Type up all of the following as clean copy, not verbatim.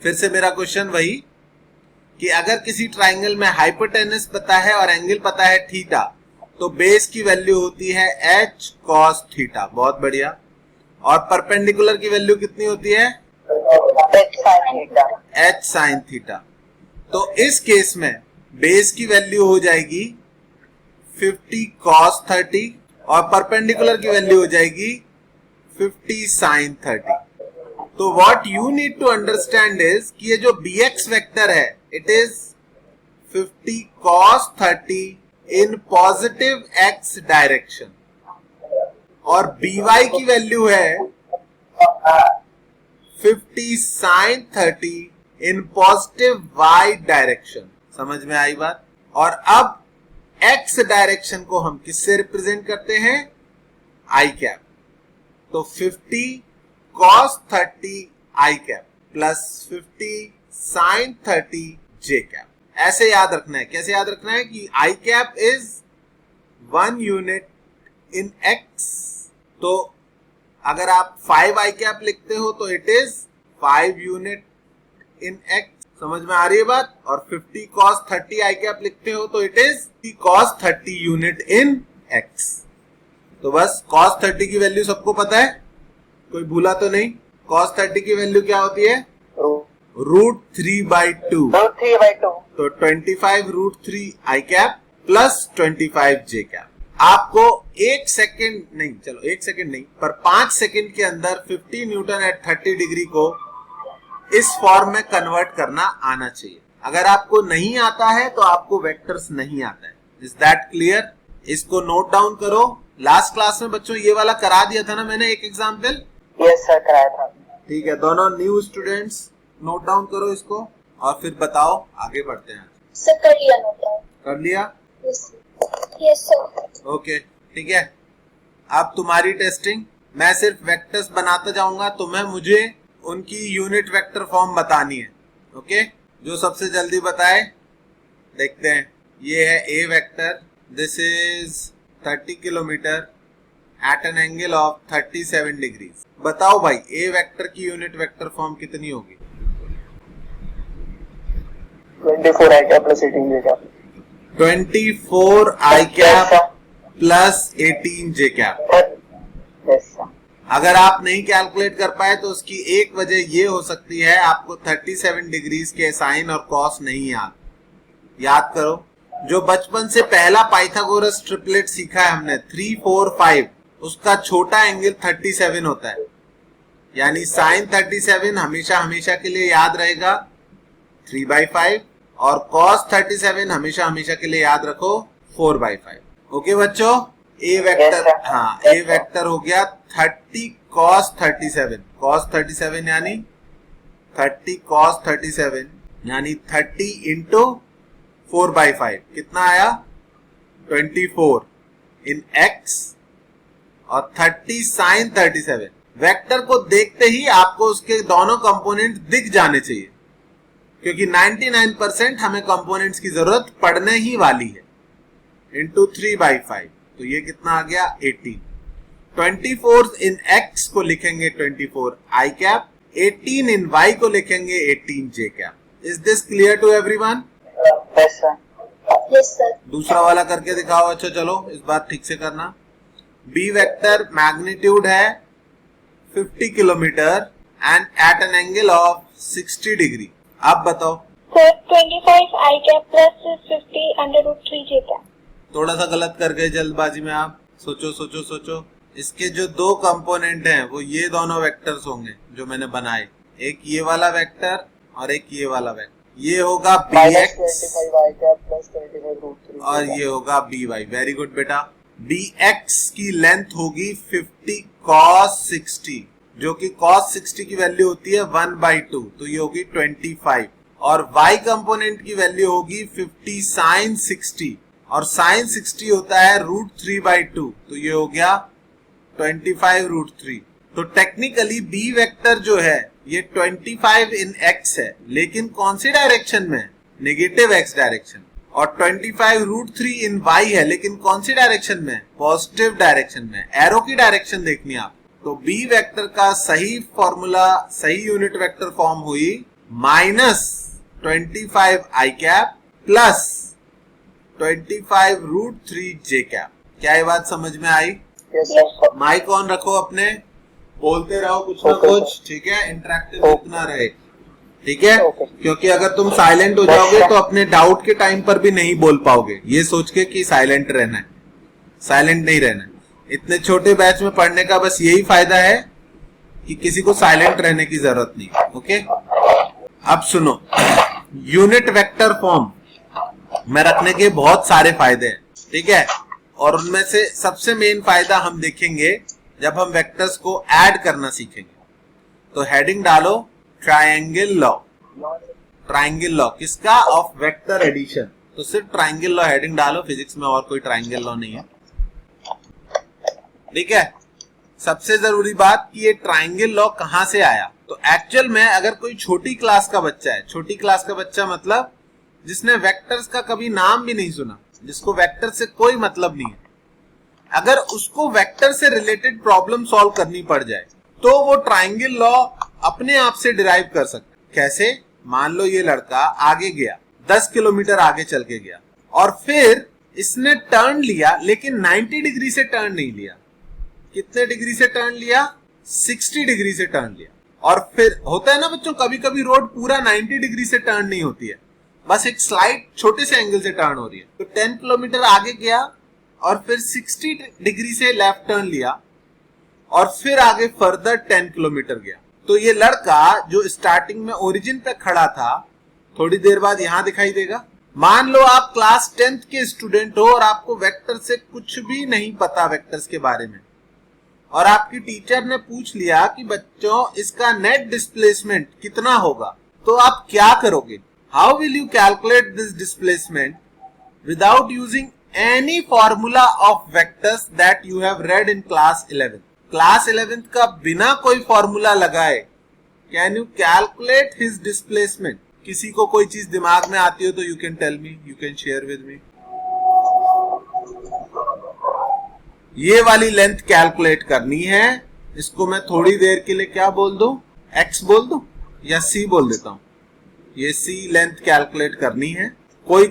फिर से मेरा क्वेश्चन वही कि अगर किसी ट्राइंगल में हाइपोटेनस पता है और एंगल पता है थीटा, तो बेस की वैल्यू होती है h cos थीटा। बहुत बढ़िया। और परपेंडिकुलर की वैल्यू कितनी होती है? h sin theta. तो इस केस में बेस की वैल्यू हो जाएगी 50 cos 30 और परपेंडिकुलर की वैल्यू हो जाएगी 50 sin 30। तो what you need to understand is कि ये जो bx वेक्टर है it is 50 cos 30 in positive x direction और by की वैल्यू है 50 sin 30 in positive y direction. समझ में आई बात? और अब x डायरेक्शन को हम किससे रिप्रेजेंट करते हैं? i cap. तो 50 cos 30 i cap plus 50 sin 30 j cap. ऐसे याद रखना है। कैसे याद रखना है कि i cap is 1 unit in x। तो अगर आप 5 i कैप लिखते हो तो it is 5 unit in x। समझ में आ रही है बात? और 50 cos 30 i कैप लिखते हो तो it is cos 30 unit in x। तो बस cos 30 की वैल्यू सबको पता है? कोई भूला तो नहीं? cos 30 की वैल्यू क्या होती है? √3/2। तो 25 √3 i cap plus 25 j cap. आपको 1 सेकेंड नहीं, चलो 1 सेकेंड नहीं, पर 5 सेकेंड के अंदर 50 न्यूटन एट 30 डिग्री को इस फॉर्म में कन्वर्ट करना आना चाहिए। अगर आपको नहीं आता है तो आपको वेक्टर्स नहीं आता है। Is that clear? इसको नोट डाउन करो। लास्ट क्लास में बच्चों ये वाला करा दिया था ना मैंने, एक एग्जाम्पल। यस सर, कराया था। ठीक है, दोनों न्यू स्टूडेंट्स नोट डाउन करो इसको और फिर बताओ, आगे बढ़ते हैं। सर कर लिया नोट डाउन। कर लिया? Yes sir. ओके ठीक है। अब तुम्हारी टेस्टिंग, मैं सिर्फ वेक्टर्स बनाता जाऊंगा, तुम्हें मुझे उनकी यूनिट वेक्टर फॉर्म बतानी है। ओके, जो सबसे जल्दी बताए देखते हैं। ये है A vector, this is 30 kilometre at an angle of 37 degrees. बताओ भाई ए वेक्टर की यूनिट वेक्टर फॉर्म कितनी होगी? 24 i cap plus 18 j cap. 24 i cap plus 18 j cap. Yes sir. अगर आप नहीं कैलकुलेट कर पाए तो उसकी एक वजह ये हो सकती है आपको 37 डिग्रीज के साइन और कॉस नहीं याद करो। जो बचपन से पहला पाइथागोरस ट्रिपलेट सीखा है हमने 3, 4, 5, उसका छोटा एंगल 37 होता है। यानी साइन 37 हमेशा हमेशा के लिए याद रहेगा 3/5 और कॉस 37 हमेशा हमेशा के लिए याद रखो 4/5। ओके बच्चों, ए वेक्टर, हाँ ए वेक्टर हो गया 30 cos 37। cos 37 यानी 30 cos 37 यानी 30 इंटू 4/5 कितना आया? 24 इन x और 30 sin 37। वेक्टर को देखते ही आपको उसके दोनों कंपोनेंट दिख जाने चाहिए, क्योंकि 99% हमें कंपोनेंट्स की जरूरत पड़ने ही वाली है। इंटू 3/5 तो ये कितना आ गया? 18। 24 इन x को लिखेंगे 24 i कैप, 18 इन y को लिखेंगे 18 j cap. Is this clear to everyone? Yes sir. Yes sir. दूसरा वाला करके दिखाओ। अच्छा चलो इस बार ठीक से करना। b वेक्टर मैग्नीट्यूड है 50 kilometre and at an angle of 60 degree. अब बताओ। Sir 25 i cap plus 50 √3 j cap. थोड़ा सा गलत कर गए जल्दबाजी में आप। सोचो सोचो सोचो। इसके जो दो कंपोनेंट हैं वो ये दोनों वेक्टर्स होंगे जो मैंने बनाए, एक ये वाला वेक्टर और एक ये वाला वेक्टर। ये होगा bx और ये होगा by। वेरी गुड बेटा। bx की लेंथ होगी 50 cos 60, जो कि cos 60 की वैल्यू होती है 1/2, तो ये होगी 25। और y कंपोनेंट की वैल्यू होगी 50 sin 60 और sin 60 होता है √3/2, तो ये हो गया 25 √3। तो टेक्निकली b वेक्टर जो है ये 25 इन x है, लेकिन कौन सी डायरेक्शन में? Negative x direction. और 25 √3 इन y है, लेकिन कौन सी डायरेक्शन में? पॉजिटिव डायरेक्शन में। एरो की डायरेक्शन देखनी आप। तो b वेक्टर का सही फॉर्मूला, सही यूनिट वेक्टर फॉर्म हुई माइनस 25 आई कैप प्लस 25√3 जे कैप। क्या ये बात समझ में आई? Yes, sir. माइक ऑन रखो अपने, बोलते रहो कुछ ना कुछ, ठीक है, इंटरेक्टिव इतना रहे, ठीक है, क्योंकि अगर तुम साइलेंट हो जाओगे तो अपने डाउट के टाइम पर भी नहीं बोल पाओगे, ये सोच के कि साइलेंट रहना है, साइलेंट नहीं रहना है। इतने छोटे बैच में पढ़ने का बस यही फायदा है कि किसी को साइलेंट रहने की जरूरत नहीं। ओके, अब सुनो, यूनिट वेक्टर फॉर्म में रखने के बहुत सारे फायदे हैं, ठीक है, और उनमें से सबसे मेन फायदा हम देखेंगे जब हम वेक्टर्स को ऐड करना सीखेंगे। तो हेडिंग डालो ट्रायंगल लॉ। ट्रायंगल लॉ किसका? Of vector addition. तो सिर्फ ट्रायंगल लॉ हेडिंग डालो, फिजिक्स में और कोई ट्रायंगल लॉ नहीं है, ठीक है। सबसे जरूरी बात कि ये ट्रायंगल लॉ कहां से आया? तो एक्चुअल में अगर कोई छोटी क्लास का बच्चा है, छोटी क्लास का बच्चा मतलब जिसने वेक्टर्स का कभी नाम भी नहीं सुना, जिसको वेक्टर से कोई मतलब नहीं है, अगर उसको वेक्टर से रिलेटेड प्रॉब्लम सॉल्व करनी पड़ जाए तो वो ट्रायंगल लॉ अपने आप से डिराइव कर सकता है। कैसे? मान लो ये लड़का आगे गया, 10 किलोमीटर आगे चल के गया, और फिर इसने टर्न लिया, लेकिन 90 डिग्री से टर्न नहीं लिया। कितने डिग्री से टर्न लिया? 60 डिग्री से टर्न लिया। और फिर होता है ना बच्चों, कभी कभी रोड पूरा 90 डिग्री से टर्न नहीं होती है, बस एक स्लाइड छोटे से एंगल से टर्न हो रही है। तो 10 किलोमीटर आगे गया और फिर 60 डिग्री से लेफ्ट टर्न लिया और फिर आगे फर्दर 10 किलोमीटर गया। तो ये लड़का जो स्टार्टिंग में ओरिजिन पे खड़ा था, थोड़ी देर बाद यहां दिखाई देगा। मान लो आप क्लास 10th के स्टूडेंट हो और आपको वेक्टर से कुछ भी नहीं पता, वेक्टर्स के बारे में, और आपकी टीचर ने पूछ लिया कि बच्चों इसका नेट डिस्प्लेसमेंट कितना होगा, तो आप क्या करोगे? How will you calculate this displacement without using any formula of vectors that you have read in class 11? Class 11th का बिना कोई फॉर्मूला लगाए can you calculate his displacement? किसी को कोई चीज दिमाग में आती हो तो you can tell me, you can share with me. ये वाली लेंथ कैलकुलेट करनी है, इसको मैं थोड़ी देर के लिए क्या बोल दूं? x बोल दूं या c बोल देता हूं? ये c लेंथ कैलकुलेट करनी है। कोई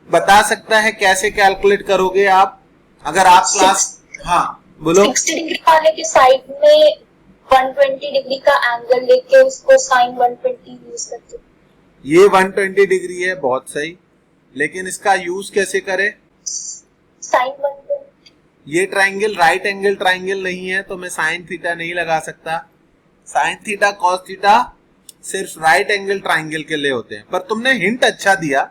बता सकता है कैसे कैलकुलेट करोगे आप? अगर आप क्लास, हाँ बोलो। 60 डिग्री वाले के साइड में 120 डिग्री का एंगल लेके उसको साइन 120 यूज करते। ये 120 डिग्री है, बहुत सही, लेकिन इसका यूज कैसे करें? साइन 120। ये ट्राइंगल राइट एंगल ट्राइंगल नहीं है तो मैं साइन थीटा नहीं लगा सकता। साइन थीटा कॉस थीटा सिर्फ राइट एंगल ट्राइंगल के लिए होते हैं। पर तुमने हिंट अच्छा दिया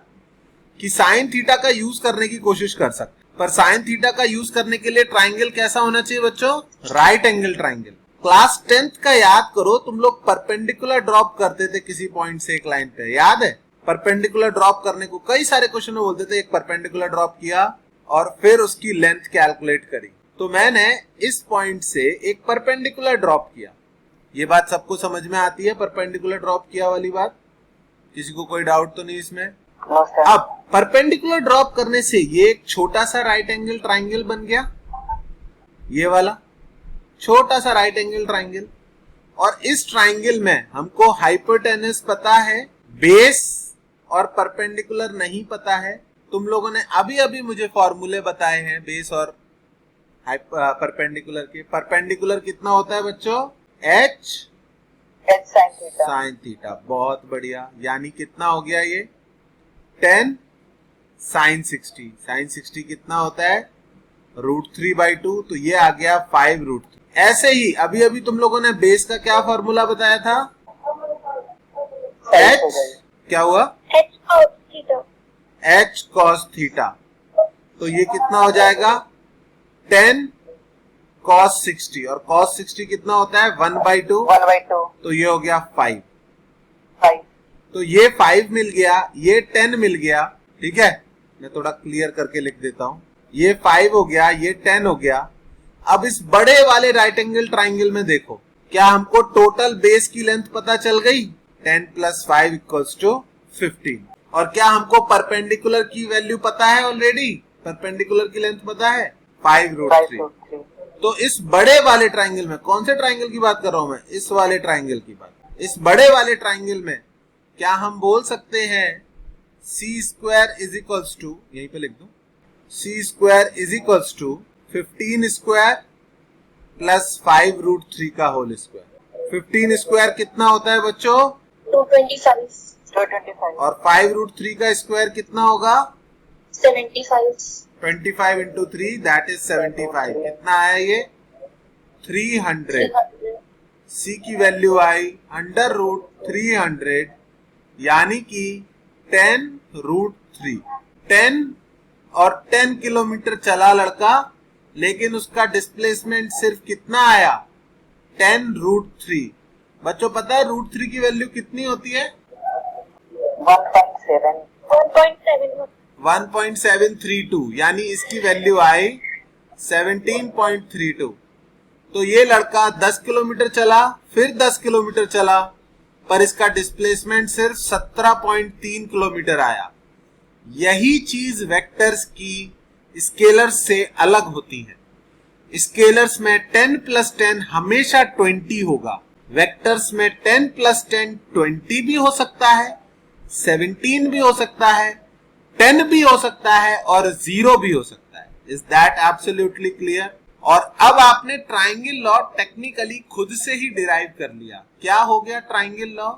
कि साइन थीटा का यूज करने की कोशिश कर सकते, पर साइन थीटा का यूज करने के लिए ट्राइंगल कैसा होना चाहिए बच्चों? Right angle triangle. Class 10th का याद करो, तुम लोग परपेंडिकुलर ड्रॉप करते थे किसी पॉइंट से एक लाइन पे, याद है? परपेंडिकुलर ड्रॉप करने को कई सारे क्वेश्चन में बोलते थे, एक परपेंडिकुलर ड्रॉप किया और फिर उसकी लेंथ कैलकुलेट करी। तो मैंने इस पॉइंट से एक परपेंडिकुलर ड्रॉप किया। ये बात सबको समझ में आती है, परपेंडिकुलर ड्रॉप किया वाली बात? किसी को कोई डाउट तो नहीं इसमें? अब परपेंडिकुलर ड्रॉप करने से ये एक छोटा सा राइट एंगल ट्राइंगल बन गया, ये वाला छोटा सा राइट एंगल ट्राइंगल। और इस ट्राइंगल में हमको हाइपोटेनस पता है, बेस और परपेंडिकुलर नहीं पता है। तुम लोगों ने अभी अभी मुझे फॉर्मूले बताए हैं बेस और परपेंडिकुलर के। परपेंडिकुलर कितना होता है बच्चों? h sine theta. बहुत बढ़िया, यानी कितना हो गया ये? 10 साइन 60। साइन 60 कितना होता है? √3/2, तो ये आ गया 5√3। ऐसे ही अभी अभी तुम लोगों ने बेस का क्या फॉर्मूला बताया था? h क्या हुआ? h cos theta. तो ये कितना हो जाएगा? 10 cos 60, और cos 60 कितना होता है? 1/2। तो ये हो गया 5। तो ये 5 मिल गया, ये 10 मिल गया, ठीक है। मैं थोड़ा क्लियर करके लिख देता हूं। ये 5 हो गया, ये 10 हो गया। अब इस बड़े वाले राइट एंगल ट्राइंगल में देखो, क्या हमको टोटल बेस की लेंथ पता चल गई? 10 + 5 = 15। और क्या हमको परपेंडिकुलर की वैल्यू पता है ऑलरेडी? परपेंडिकुलर की लेंथ पता है? 5√3। तो इस बड़े वाले ट्राइंगल में, कौन से ट्राइंगल की बात कर रहा हूं मैं? इस वाले ट्राइंगल की बात। इस बड़े वाले ट्राइंगल में क्या हम बोल सकते हैं C square is equals to, यहीं पे लिख दो, C square is equals to 15 square plus 5√3 का होल स्क्वायर। 15 स्क्वायर कितना होता है बच्चों? 225 और 5√3 का स्क्वायर कितना होगा? 75 25 इंटू 3 दैट इज 75। कितना आया ये? 300। सी की वैल्यू आई √300 यानी कि 10√3। 10 और 10 किलोमीटर चला लड़का, लेकिन उसका डिस्प्लेसमेंट सिर्फ कितना आया? 10√3। बच्चों पता है √3 की वैल्यू कितनी होती है? 1.732 यानी इसकी वैल्यू आई 17.32। तो ये लड़का 10 किलोमीटर चला, फिर 10 किलोमीटर चला, पर इसका डिस्प्लेसमेंट सिर्फ 17.3 किलोमीटर आया। यही चीज वेक्टर्स की स्केलर्स से अलग होती है। स्केलर्स में 10 + 10 हमेशा 20 होगा, वेक्टर्स में 10 + 10 20 भी हो सकता है, 17 भी हो सकता है, 10 भी हो सकता है और 0 भी हो सकता है। Is that absolutely clear? और अब आपने ट्राइंगल लॉ टेक्निकली खुद से ही डिराइव कर लिया। क्या हो गया ट्राइंगल लॉ?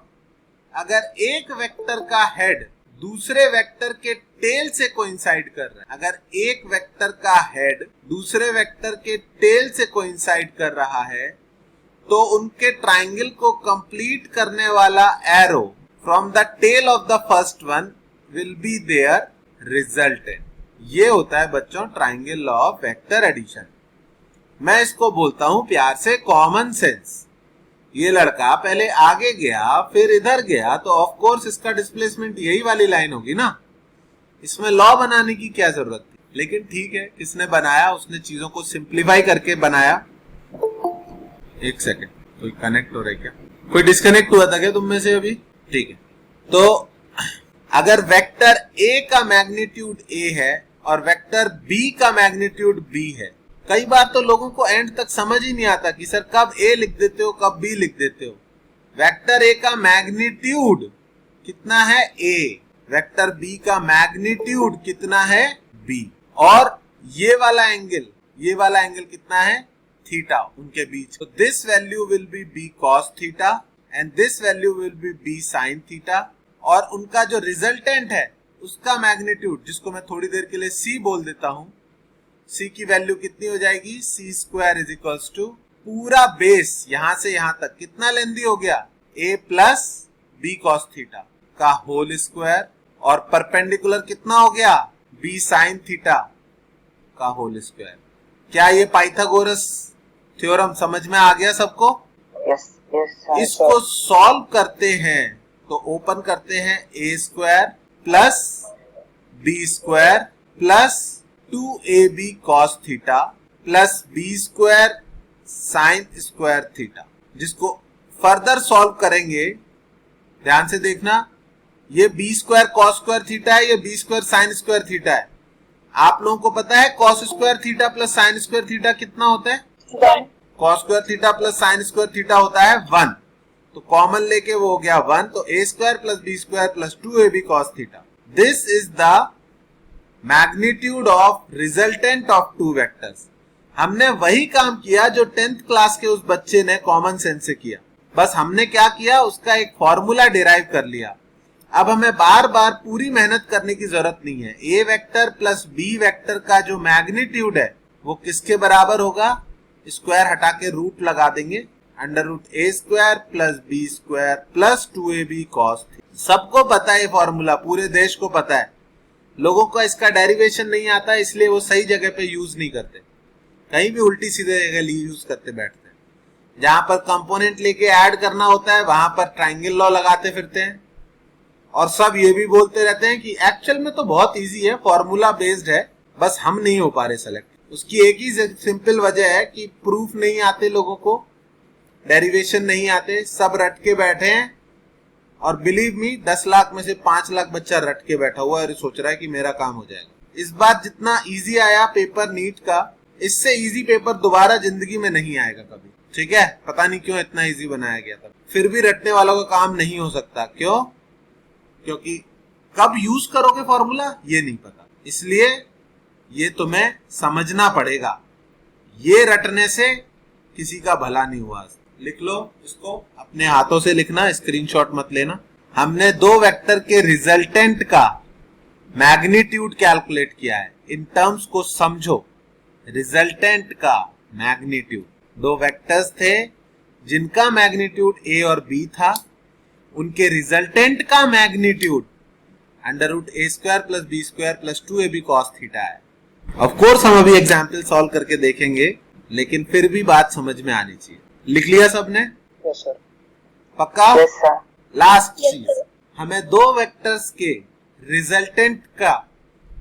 अगर एक वेक्टर का हेड दूसरे वेक्टर के टेल से कोइंसाइड कर रहा है, अगर एक वेक्टर का हेड दूसरे वेक्टर के टेल से कोइंसाइड कर रहा है, तो उनके ट्राइंगल को कंप्लीट करने वाला arrow from the tail of the first one will be there resultant. ये होता है बच्चों triangle law of vector addition. मैं इसको बोलता हूं प्यार से कॉमन सेंस। ये लड़का पहले आगे गया फिर इधर गया, तो ऑफ कोर्स इसका डिस्प्लेसमेंट यही वाली लाइन होगी ना। इसमें लॉ बनाने की क्या जरूरत थी? लेकिन ठीक है, किसने बनाया? उसने चीजों को सिंप्लीफाई करके बनाया। एक सेकेंड, कोई कनेक्ट हो रहा है क्या? कोई डिस्कनेक्ट हुआ था क्या तुम में से अभी? ठीक है, तो अगर वेक्टर ए का मैग्नीट्यूड ए है और वेक्टर बी का मैग्नीट्यूड बी है, कई बार तो लोगों को एंड तक समझ ही नहीं आता कि सर कब ए लिख देते हो कब बी लिख देते हो। वेक्टर ए का मैग्नीट्यूड कितना है? ए। वेक्टर बी का मैग्नीट्यूड कितना है? बी। और ये वाला एंगल कितना है? थीटा उनके बीच। तो this value will be b cos theta and this value will be b sine theta. और उनका जो रिजल्टेंट है उसका मैग्नीट्यूड, जिसको मैं थोड़ी देर के लिए सी बोल देता हूं, सी की वैल्यू कितनी हो जाएगी? सी स्क्वायर इज इक्वल्स टू पूरा बेस यहां से यहां तक कितना लेंदी हो गया? ए प्लस बी कॉस थीटा का होल स्क्वायर। और परपेंडिकुलर कितना हो गया? बी साइन थीटा का होल स्क्वायर। क्या ये पाइथागोरस थ्योरम समझ में आ गया सबको? Yes yes. इसको सॉल्व करते हैं तो ओपन करते हैं A square plus B square plus 2ab cos theta plus B square sine square theta, जिसको फर्दर सॉल्व करेंगे। ध्यान से देखना, ये B square cos square theta है, ये B square sine square theta है। आप लोगों को पता है cos square theta plus sine square theta कितना होता है? 1। Cos square theta plus sine square theta होता है 1। तो कॉमन लेके वो हो गया 1। तो A square plus B square plus 2ab cos theta, this is the magnitude of resultant of two vectors. हमने वही काम किया जो 10th क्लास के उस बच्चे ने कॉमन सेंस से किया। बस हमने क्या किया, उसका एक फॉर्मूला डिराइव कर लिया। अब हमें बार बार पूरी मेहनत करने की जरूरत नहीं है। A vector plus B vector का जो मैग्नीट्यूड है वो किसके बराबर होगा? स्क्वायर हटा के रूट लगा देंगे, under root A square plus B square plus 2ab cos theta. सबको पता है ये फॉर्मूला, पूरे देश को पता है। लोगों को इसका डेरिवेशन नहीं आता, इसलिए वो सही जगह पे यूज नहीं करते, कहीं भी उल्टी सीधे जगह यूज करते बैठते हैं। जहां पर कंपोनेंट लेके ऐड करना होता है वहां पर ट्राइंगल लॉ लगाते फिरते हैं। और सब ये भी बोलते रहते हैं कि एक्चुअल में तो बहुत इजी है, फॉर्मूला बेस्ड है, बस हम नहीं हो पा रहे सेलेक्ट। उसकी एक ही सिंपल वजह है कि प्रूफ नहीं आते लोगों को, डेरिवेशन नहीं आते, सब रट के बैठे हैं। और बिलीव मी 10 लाख में से 5 लाख बच्चा रट के बैठा हुआ है और सोच रहा है कि मेरा काम हो जाएगा। इस बार जितना इजी आया पेपर नीट का, इससे इजी पेपर दोबारा जिंदगी में नहीं आएगा कभी। ठीक है, पता नहीं क्यों इतना इजी बनाया गया था। फिर भी रटने वालों का काम नहीं हो सकता। क्यों? क्योंकि कब यूज करोगे फॉर्मूला ये नहीं पता, इसलिए ये तुम्हें समझना पड़ेगा। ये रटने से किसी का भला नहीं हुआ। लिख लो इसको, अपने हाथों से लिखना, स्क्रीनशॉट मत लेना। हमने दो वेक्टर के रिजल्टेंट का मैग्नीट्यूड कैलकुलेट किया है। इन टर्म्स को समझो, रिजल्टेंट का मैग्नीट्यूड, दो वेक्टर्स थे जिनका मैग्नीट्यूड a और b था, उनके रिजल्टेंट का magnitude √a² + b² + 2ab cos theta है। ऑफ कोर्स हम अभी एग्जाम्पल सॉल्व करके देखेंगे, लेकिन फिर भी बात समझ में आनी चाहिए। लिख लिया सबने? Yes sir. पक्का? Yes sir. लास्ट Yes, चीज, sir. हमें दो वेक्टर्स के रिजल्टेंट का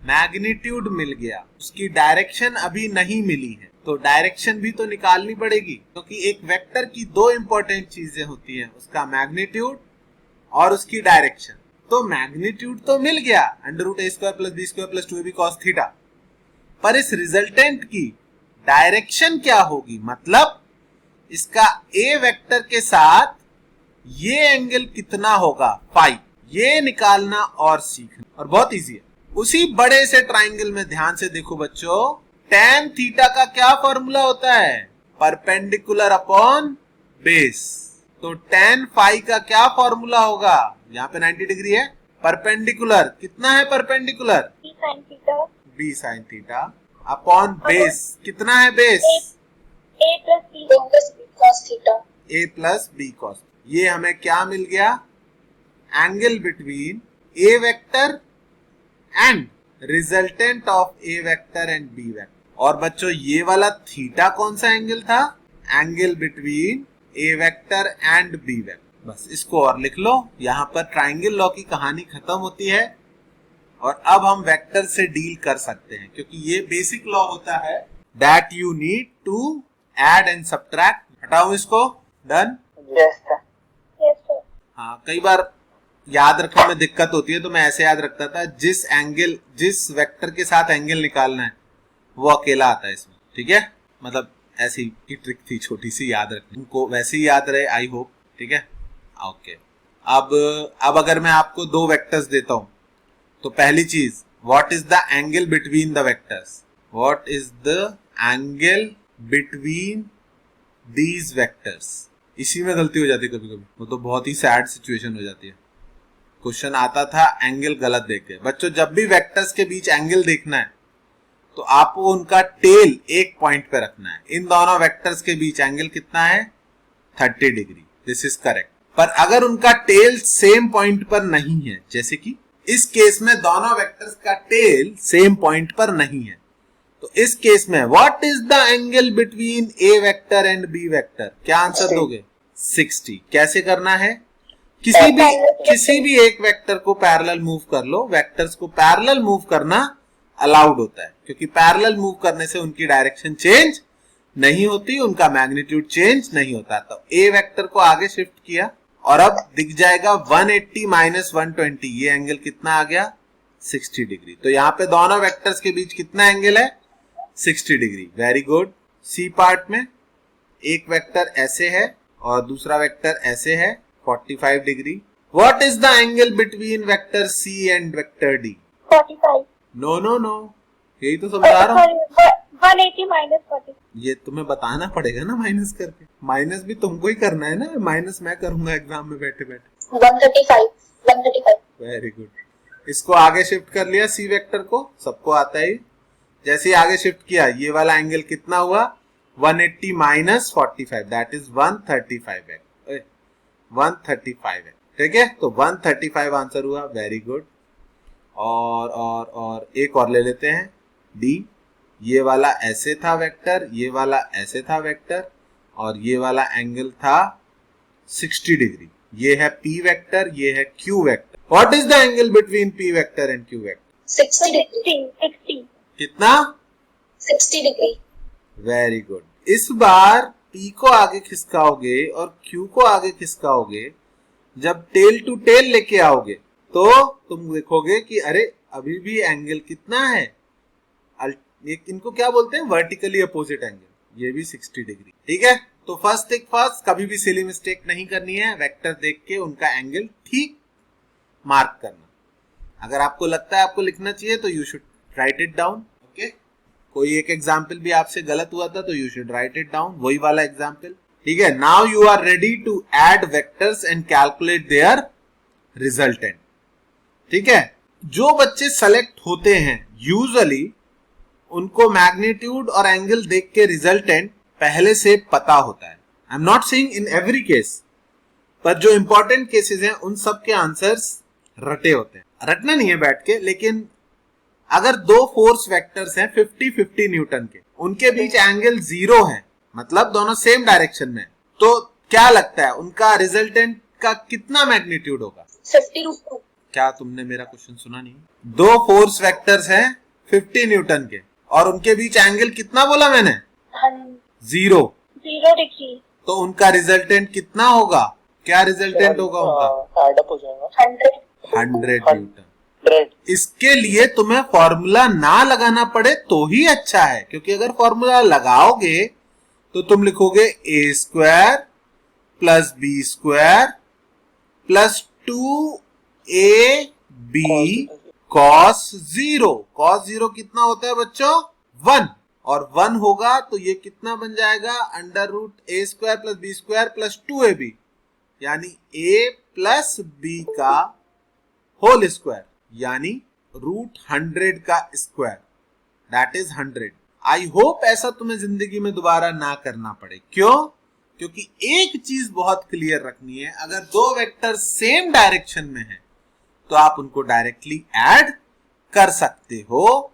मैग्नीट्यूड मिल गया, उसकी डायरेक्शन अभी नहीं मिली है, तो डायरेक्शन भी तो निकालनी पड़ेगी, क्योंकि एक वेक्टर की दो इंपॉर्टेंट चीजें होती हैं, उसका मैग्नीट्यूड और उसकी डायरेक्शन। तो मैग्नीट्यूड तो मिल गया √a² + b² + 2ab cos theta, पर इस रिजल्टेंट की डायरेक्शन क्या होगी, मतलब इसका a वेक्टर के साथ ये एंगल कितना होगा, फाई, ये निकालना और सीखना, और बहुत इजी है। उसी बड़े से ट्राइंगल में ध्यान से देखो बच्चों, tan थीटा का क्या फॉर्मूला होता है, परपेंडिकुलर अपॉन बेस। तो tan फाई का क्या फॉर्मूला होगा, यहाँ पे 90 डिग्री है, परपेंडिकुलर कितना है, perpendicular b sin theta, b sin theta upon base, कितना है base, a plus b cos theta. a plus b cos. ये हमें क्या मिल गया, angle between a vector and resultant of a vector and b vector. और बच्चों ये वाला थीटा कौन सा एंगल था, angle between a vector and b vector. बस इसको और लिख लो, यहां पर ट्राइंगल लॉ की कहानी खत्म होती है और अब हम वेक्टर से डील कर सकते हैं, क्योंकि ये बेसिक लॉ होता है that you need to add and subtract. हटाओ इसको, done. Yes sir. Yes, sir. हाँ, कई बार याद रखने में दिक्कत होती है, तो मैं ऐसे याद रखता था, जिस वेक्टर के साथ एंगल निकालना है वो अकेला आता है इसमें, ठीक है, मतलब ऐसी की ट्रिक थी छोटी सी, याद रखने को, वैसे ही याद रहे, आई होप, ठीक है, ओके। अब अगर मैं आपको दो वेक्टर्स देता हूं, तो पहली चीज, what is the angle between the vectors, what is the angle between these vectors. इसी में गलती हो जाती है कभी कभी, वो तो बहुत ही सैड सिचुएशन हो जाती है। क्वेश्चन आता था एंगल गलत देख के। बच्चों जब भी वेक्टर्स के बीच एंगल देखना है तो आपको उनका टेल एक पॉइंट पे रखना है। इन दोनों वेक्टर्स के बीच एंगल कितना है, 30 डिग्री, दिस इज करेक्ट। पर अगर उनका टेल सेम पॉइंट पर नहीं है, जैसे कि इस केस में दोनों वेक्टर्स का टेल सेम पॉइंट पर नहीं है, तो इस केस में what is the angle between A vector and B vector, क्या आंसर दोगे, 60। कैसे करना है, किसी भी एक वेक्टर को पैरेलल मूव कर लो। वेक्टर्स को पैरेलल मूव करना अलाउड होता है, क्योंकि पैरेलल मूव करने से उनकी डायरेक्शन चेंज नहीं होती, उनका मैग्नीट्यूड चेंज नहीं होता। तो ए वेक्टर को आगे शिफ्ट किया और अब दिख जाएगा 180 माइनस 120, ये एंगल कितना आ गया, 60 डिग्री। तो यहाँ पे दोनों वेक्टर्स के बीच कितना एंगल है, 60 degree. Very good. C part में एक वेक्टर ऐसे है और दूसरा वेक्टर ऐसे है, 45 degree. What is the angle between vector c and vector d, 45. No no no, यही तो समझा रहा हूँ। 180 minus 40. ये तुम्हें बताना पड़ेगा ना माइनस करके, माइनस भी तुमको ही करना है ना, माइनस मैं करूंगा एग्जाम में बैठे बैठे। 135. Very good. इसको आगे शिफ्ट कर लिया, सी वेक्टर को, सबको आता है। जैसे ही आगे शिफ्ट किया, ये वाला एंगल कितना हुआ, 180 माइनस 45, दैट इज 135 है, 135 है, ठीक है। तो 135 आंसर हुआ, वेरी गुड। और एक और ले लेते हैं, डी। ये वाला ऐसे था वेक्टर, ये वाला ऐसे था वेक्टर, और ये वाला एंगल था 60 डिग्री। ये है पी वेक्टर, ये है Q vector. What is the angle between P vector and Q vector, 60. कितना, 60 degree. Very good. इस बार पी को आगे खिसकाओगे और क्यू को आगे खिसकाओगे, जब टेल टू टेल लेके आओगे तो तुम देखोगे कि अरे अभी भी एंगल कितना है, इनको क्या बोलते हैं, वर्टिकली अपोजिट एंगल, ये भी 60 डिग्री, ठीक है। तो फर्स्ट थिंग फर्स्ट, कभी भी सिली मिस्टेक नहीं करनी है, वेक्टर देख के उनका एंगल ठीक मार्क करना। अगर आपको लगता है आपको लिखना चाहिए तो you should write it down. Okay, कोई एक एग्जाम्पल भी आपसे गलत हुआ था तो you should write it down, वही वाला एग्जाम्पल. ठीक है, now you are ready to add vectors and calculate their resultant. ठीक है, जो बच्चे सेलेक्ट होते हैं यूजुअली उनको मैग्नीट्यूड और एंगल देख के रिजल्टेंट पहले से पता होता है. I am not saying in every case, पर जो इंपॉर्टेंट केसेस हैं उन सब के आंसर्स रटे होते हैं. रटना नहीं है बैठ के, लेकिन अगर दो फोर्स वेक्टर्स हैं 50-50 न्यूटन के, उनके बीच एंगल 0 है, मतलब दोनों सेम डायरेक्शन में, तो क्या लगता है उनका रिजल्टेंट का कितना मैग्नीट्यूड होगा? 50√2. क्या तुमने मेरा क्वेश्चन सुना नहीं? दो फोर्स वेक्टर्स हैं 50 न्यूटन के और उनके बीच एंगल कितना बोला मैंने? 0 डिग्री. तो उनका रिजल्टेंट कितना होगा? क्या रिजल्टेंट होगा उनका? एड अप हो जाएगा 100 न्यूटन. इसके लिए तुम्हें फॉर्मूला ना लगाना पड़े तो ही अच्छा है, क्योंकि अगर फॉर्मूला लगाओगे तो तुम लिखोगे a² + b² + 2ab cos 0. cos 0 कितना होता है बच्चों? 1. और 1 होगा तो ये कितना बन जाएगा? √a² + b² + 2ab, यानी a + b का होल स्क्वायर, यानी √100 का square, that is 100. I hope ऐसा तुम्हें जिंदगी में दोबारा ना करना पड़े. क्यों? क्योंकि एक चीज बहुत क्लियर रखनी है, अगर दो वेक्टर सेम डायरेक्शन में है तो आप उनको डायरेक्टली ऐड कर सकते हो,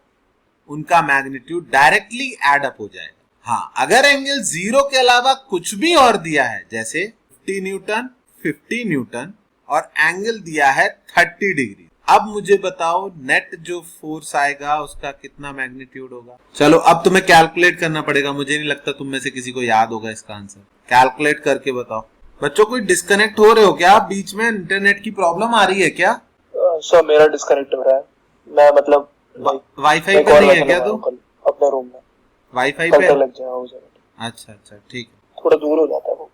उनका मैग्नीट्यूड डायरेक्टली एड अप हो जाएगा. हाँ, अगर एंगल 0 के अलावा कुछ भी और दिया है, जैसे 50 न्यूटन 50 न्यूटन और एंगल दिया है 30 डिग्री, अब मुझे बताओ नेट जो फोर्स आएगा उसका कितना मैग्नीट्यूड होगा? चलो अब तुम्हें कैलकुलेट करना पड़ेगा. मुझे नहीं लगता तुम में से किसी को याद होगा इसका आंसर. कैलकुलेट करके बताओ. बच्चों कोई डिस्कनेक्ट हो रहे हो क्या? बीच में इंटरनेट की प्रॉब्लम आ रही है क्या? सर मेरा डिस्कनेक्ट हो रहा है. मैं मतलब वाईफाई पे नहीं है क्या तुम? अपने रूम में वाईफाई पे लग जाएगा, हो जाएगा. अच्छा ठीक है. थोड़ा दूर हो जाता है वो,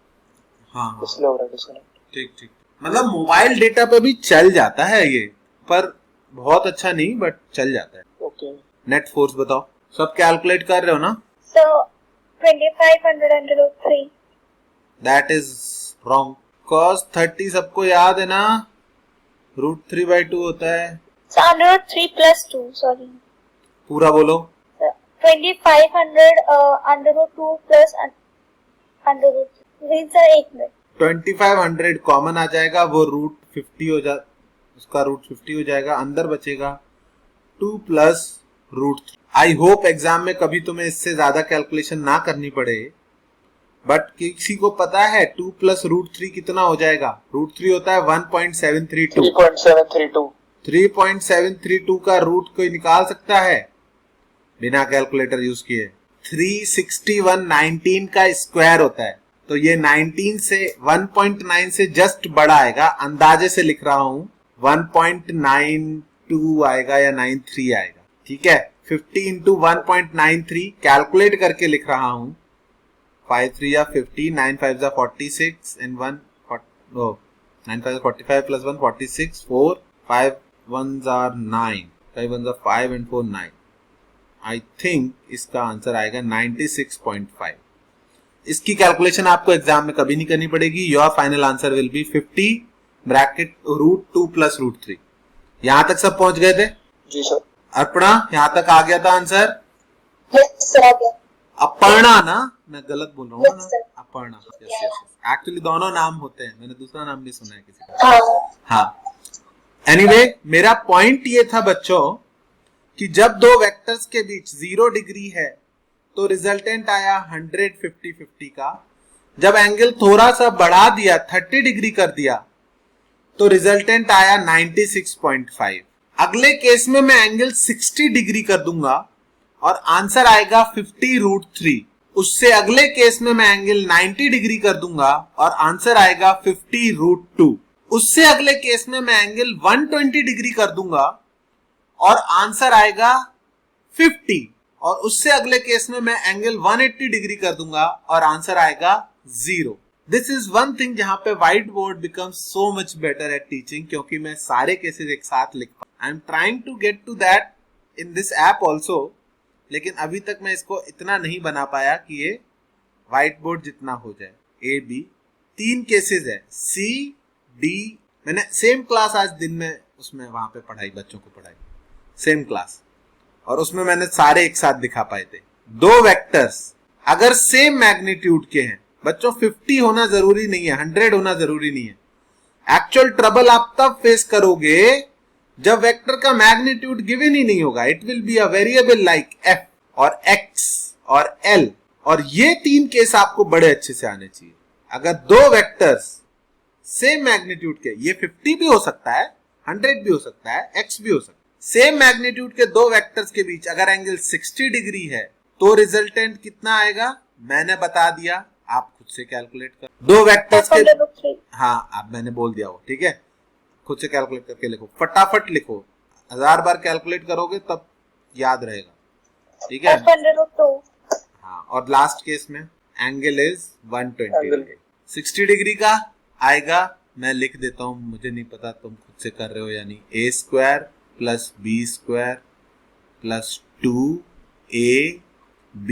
हाँ इसलिए हो रहा है डिस्कनेक्ट. ठीक. मतलब मोबाइल डेटा पे भी चल जाता है ये, पर बहुत अच्छा नहीं, बट चल जाता है. ओके. नेट फोर्स बताओ. सब कैलकुलेट कर रहे हो ना? So 2500 √3. That is wrong. cos 30 सबको याद है ना? √3/2 होता है. So √3 + 2. Sorry. पूरा बोलो. 2500 √2 + √3. These are 8 में. 2500 कॉमन आ जाएगा, वो √50 हो जा, उसका √50 हो जाएगा, अंदर बचेगा 2 + √3. आई होप एग्जाम में कभी तुम्हें इससे ज्यादा कैलकुलेशन ना करनी पड़े, बट किसी को पता है 2 + √3 कितना हो जाएगा? √3 होता है 1.732. 3.732 का रूट कोई निकाल सकता है बिना कैलकुलेटर यूज किए? 36119 का स्क्वायर होता है, तो ये 19 से 1.9 से जस्ट बड़ा आएगा. अंदाजे से लिख रहा हूं 1.92 आएगा या 93 आएगा. ठीक है, 50 × 1.93 कैलकुलेट करके लिख रहा हूं. 5 3 या 50, 9 5 या 46 and 1 9 5 45 + 1 46, 4 5 1 are 9, 5 1 are 5 and 4 9. I think इसका आंसर आएगा 96.5. इसकी कैलकुलेशन आपको एग्जाम में कभी नहीं करनी पड़ेगी. Your final answer will be 50 √2 + √3. यहां तक सब पहुंच गए थे? जी सर. अर्पणा यहां तक आ गया था आंसर? Yes sir, आ गया. अपर्णा ना, मैं गलत बोल रहा हूँ Yes, ना? sir. अपर्णा. यस. एक्चुअली दोनों नाम होते हैं, मैंने दूसरा नाम नहीं सुना है किसी का. हाँ. एनीवे, मेरा पॉइंट ये था बच्चों कि जब दो वेक्टर्स के बीच 0 डिग्री है तो रिजल्टेंट आया 100 50-50 का. जब एंगल थोड़ा सा बढ़ा दिया 30 डिग्री कर दिया तो रिजल्टेंट आया 96.5. अगले केस में मैं एंगल 60 डिग्री कर दूंगा और आंसर आएगा 50√3. उससे अगले केस में मैं एंगल 90 डिग्री कर दूंगा और आंसर आएगा 50√2. उससे अगले केस में मैं एंगल 120 डिग्री कर दूंगा और आंसर आएगा 50. और उससे अगले केस में मैं एंगल 180 डिग्री कर दूंगा और आंसर आएगा 0. दिस इज वन थिंग जहां पे white board becomes so much better at teaching, क्योंकि मैं सारे केसेस एक साथ लिख पाऊं. I am trying to get to that in this app also, लेकिन अभी तक मैं इसको इतना नहीं बना पाया कि ये व्हाइट बोर्ड जितना हो जाए. ए बी 3 केसेस है, सी डी. मैंने सेम क्लास आज दिन में उसमें वहां पे पढ़ाई, बच्चों को पढ़ाई सेम क्लास, और उसमें मैंने सारे एक साथ दिखा पाए थे. 2 वेक्टर्स अगर सेम मैग्नीट्यूड के हैं बच्चों, 50 होना जरूरी नहीं है, 100 होना जरूरी नहीं है. एक्चुअल ट्रबल आप तब फेस करोगे जब वेक्टर का मैग्नीट्यूड गिवन ही नहीं होगा. It will be a variable like F और एक्स और एल, और ये 3 केस आपको बड़े अच्छे से आने चाहिए. अगर 2 वेक्टर्स सेम मैग्नीट्यूड के, ये 50 भी हो सकता है, 100 भी हो सकता है, x भी हो सकता है, सेम मैग्नीट्यूड के 2 वेक्टर्स के बीच अगर एंगल 60 डिग्री है तो रिजल्टेंट कितना आएगा मैंने बता दिया, आप खुद से कैलकुलेट कर. 2 वेक्टर्स के, हाँ आप मैंने बोल दिया वो, ठीक है, खुद से कैलकुलेट करके लिखो, फटाफट लिखो, 1000 बार कैलकुलेट करोगे तब याद रहेगा, ठीक है. हाँ, और लास्ट केस में एंगल इज 120 डिग्री. 60 डिग्री का आएगा, मैं लिख देता हूं, मुझे नहीं पता तुम खुद से कर रहे हो या नहीं. A square plus B square plus 2 AB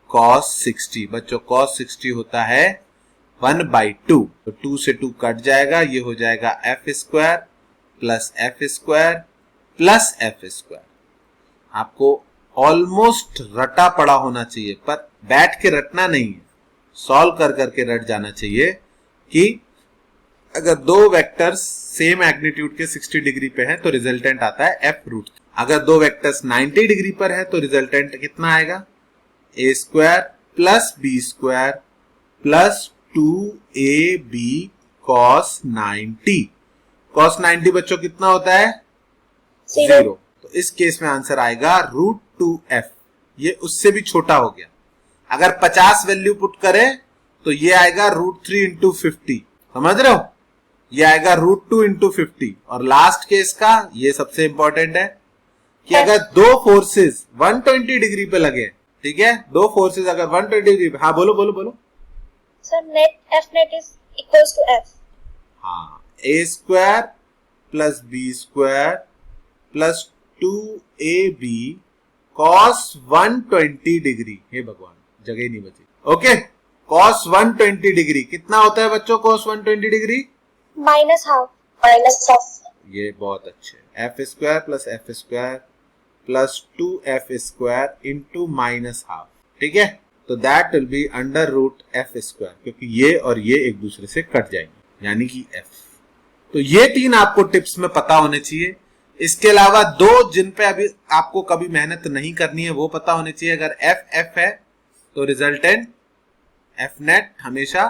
cos 60. बच्चों cos 60 होता है 1/2, तो 2 से 2 कट जाएगा, ये हो जाएगा f square plus f square plus f square. आपको ऑलमोस्ट रटा पड़ा होना चाहिए, पर बैठ के रटना नहीं है, सॉल्व कर करके रट जाना चाहिए कि अगर 2 वेक्टर्स सेम मैग्नीट्यूड के 60 डिग्री पे है तो रिजल्टेंट आता है f√. अगर 2 वेक्टर्स 90 डिग्री पर है तो रिजल्टेंट कितना आएगा, a square plus b square plus 2ab cos 90. cos 90 बच्चों कितना होता है, 0. तो इस केस में आंसर आएगा √2f. ये उससे भी छोटा हो गया. अगर 50 वैल्यू पुट करें तो ये आएगा √3 इंटू 50. समझ रहे हो, ये आएगा √2 इंटू 50. और लास्ट केस का ये सबसे इंपॉर्टेंट है कि अगर 2 फोर्सेस 120 डिग्री पे लगे, ठीक है, 2 फोर्सेस अगर 120 डिग्री पे, हाँ बोलो बोलो बोलो sir. Net F net is equals to F. हाँ, a square plus b square plus 2ab cos 120 degree. हे भगवान, जगह नहीं बची. ओके, cos 120 डिग्री कितना होता है बच्चों, cos 120 डिग्री -हाफ. ये बहुत अच्छे, f square plus f square plus 2f square into -half. ठीक है, तो that will B √f square, क्योंकि ये और ये एक दूसरे से कट जाएंगे, यानी कि f. तो ये 3 आपको टिप्स में पता होने चाहिए. इसके अलावा 2 जिन पे अभी आपको कभी मेहनत नहीं करनी है वो पता होने चाहिए. अगर f है तो रिजल्टेंट f नेट हमेशा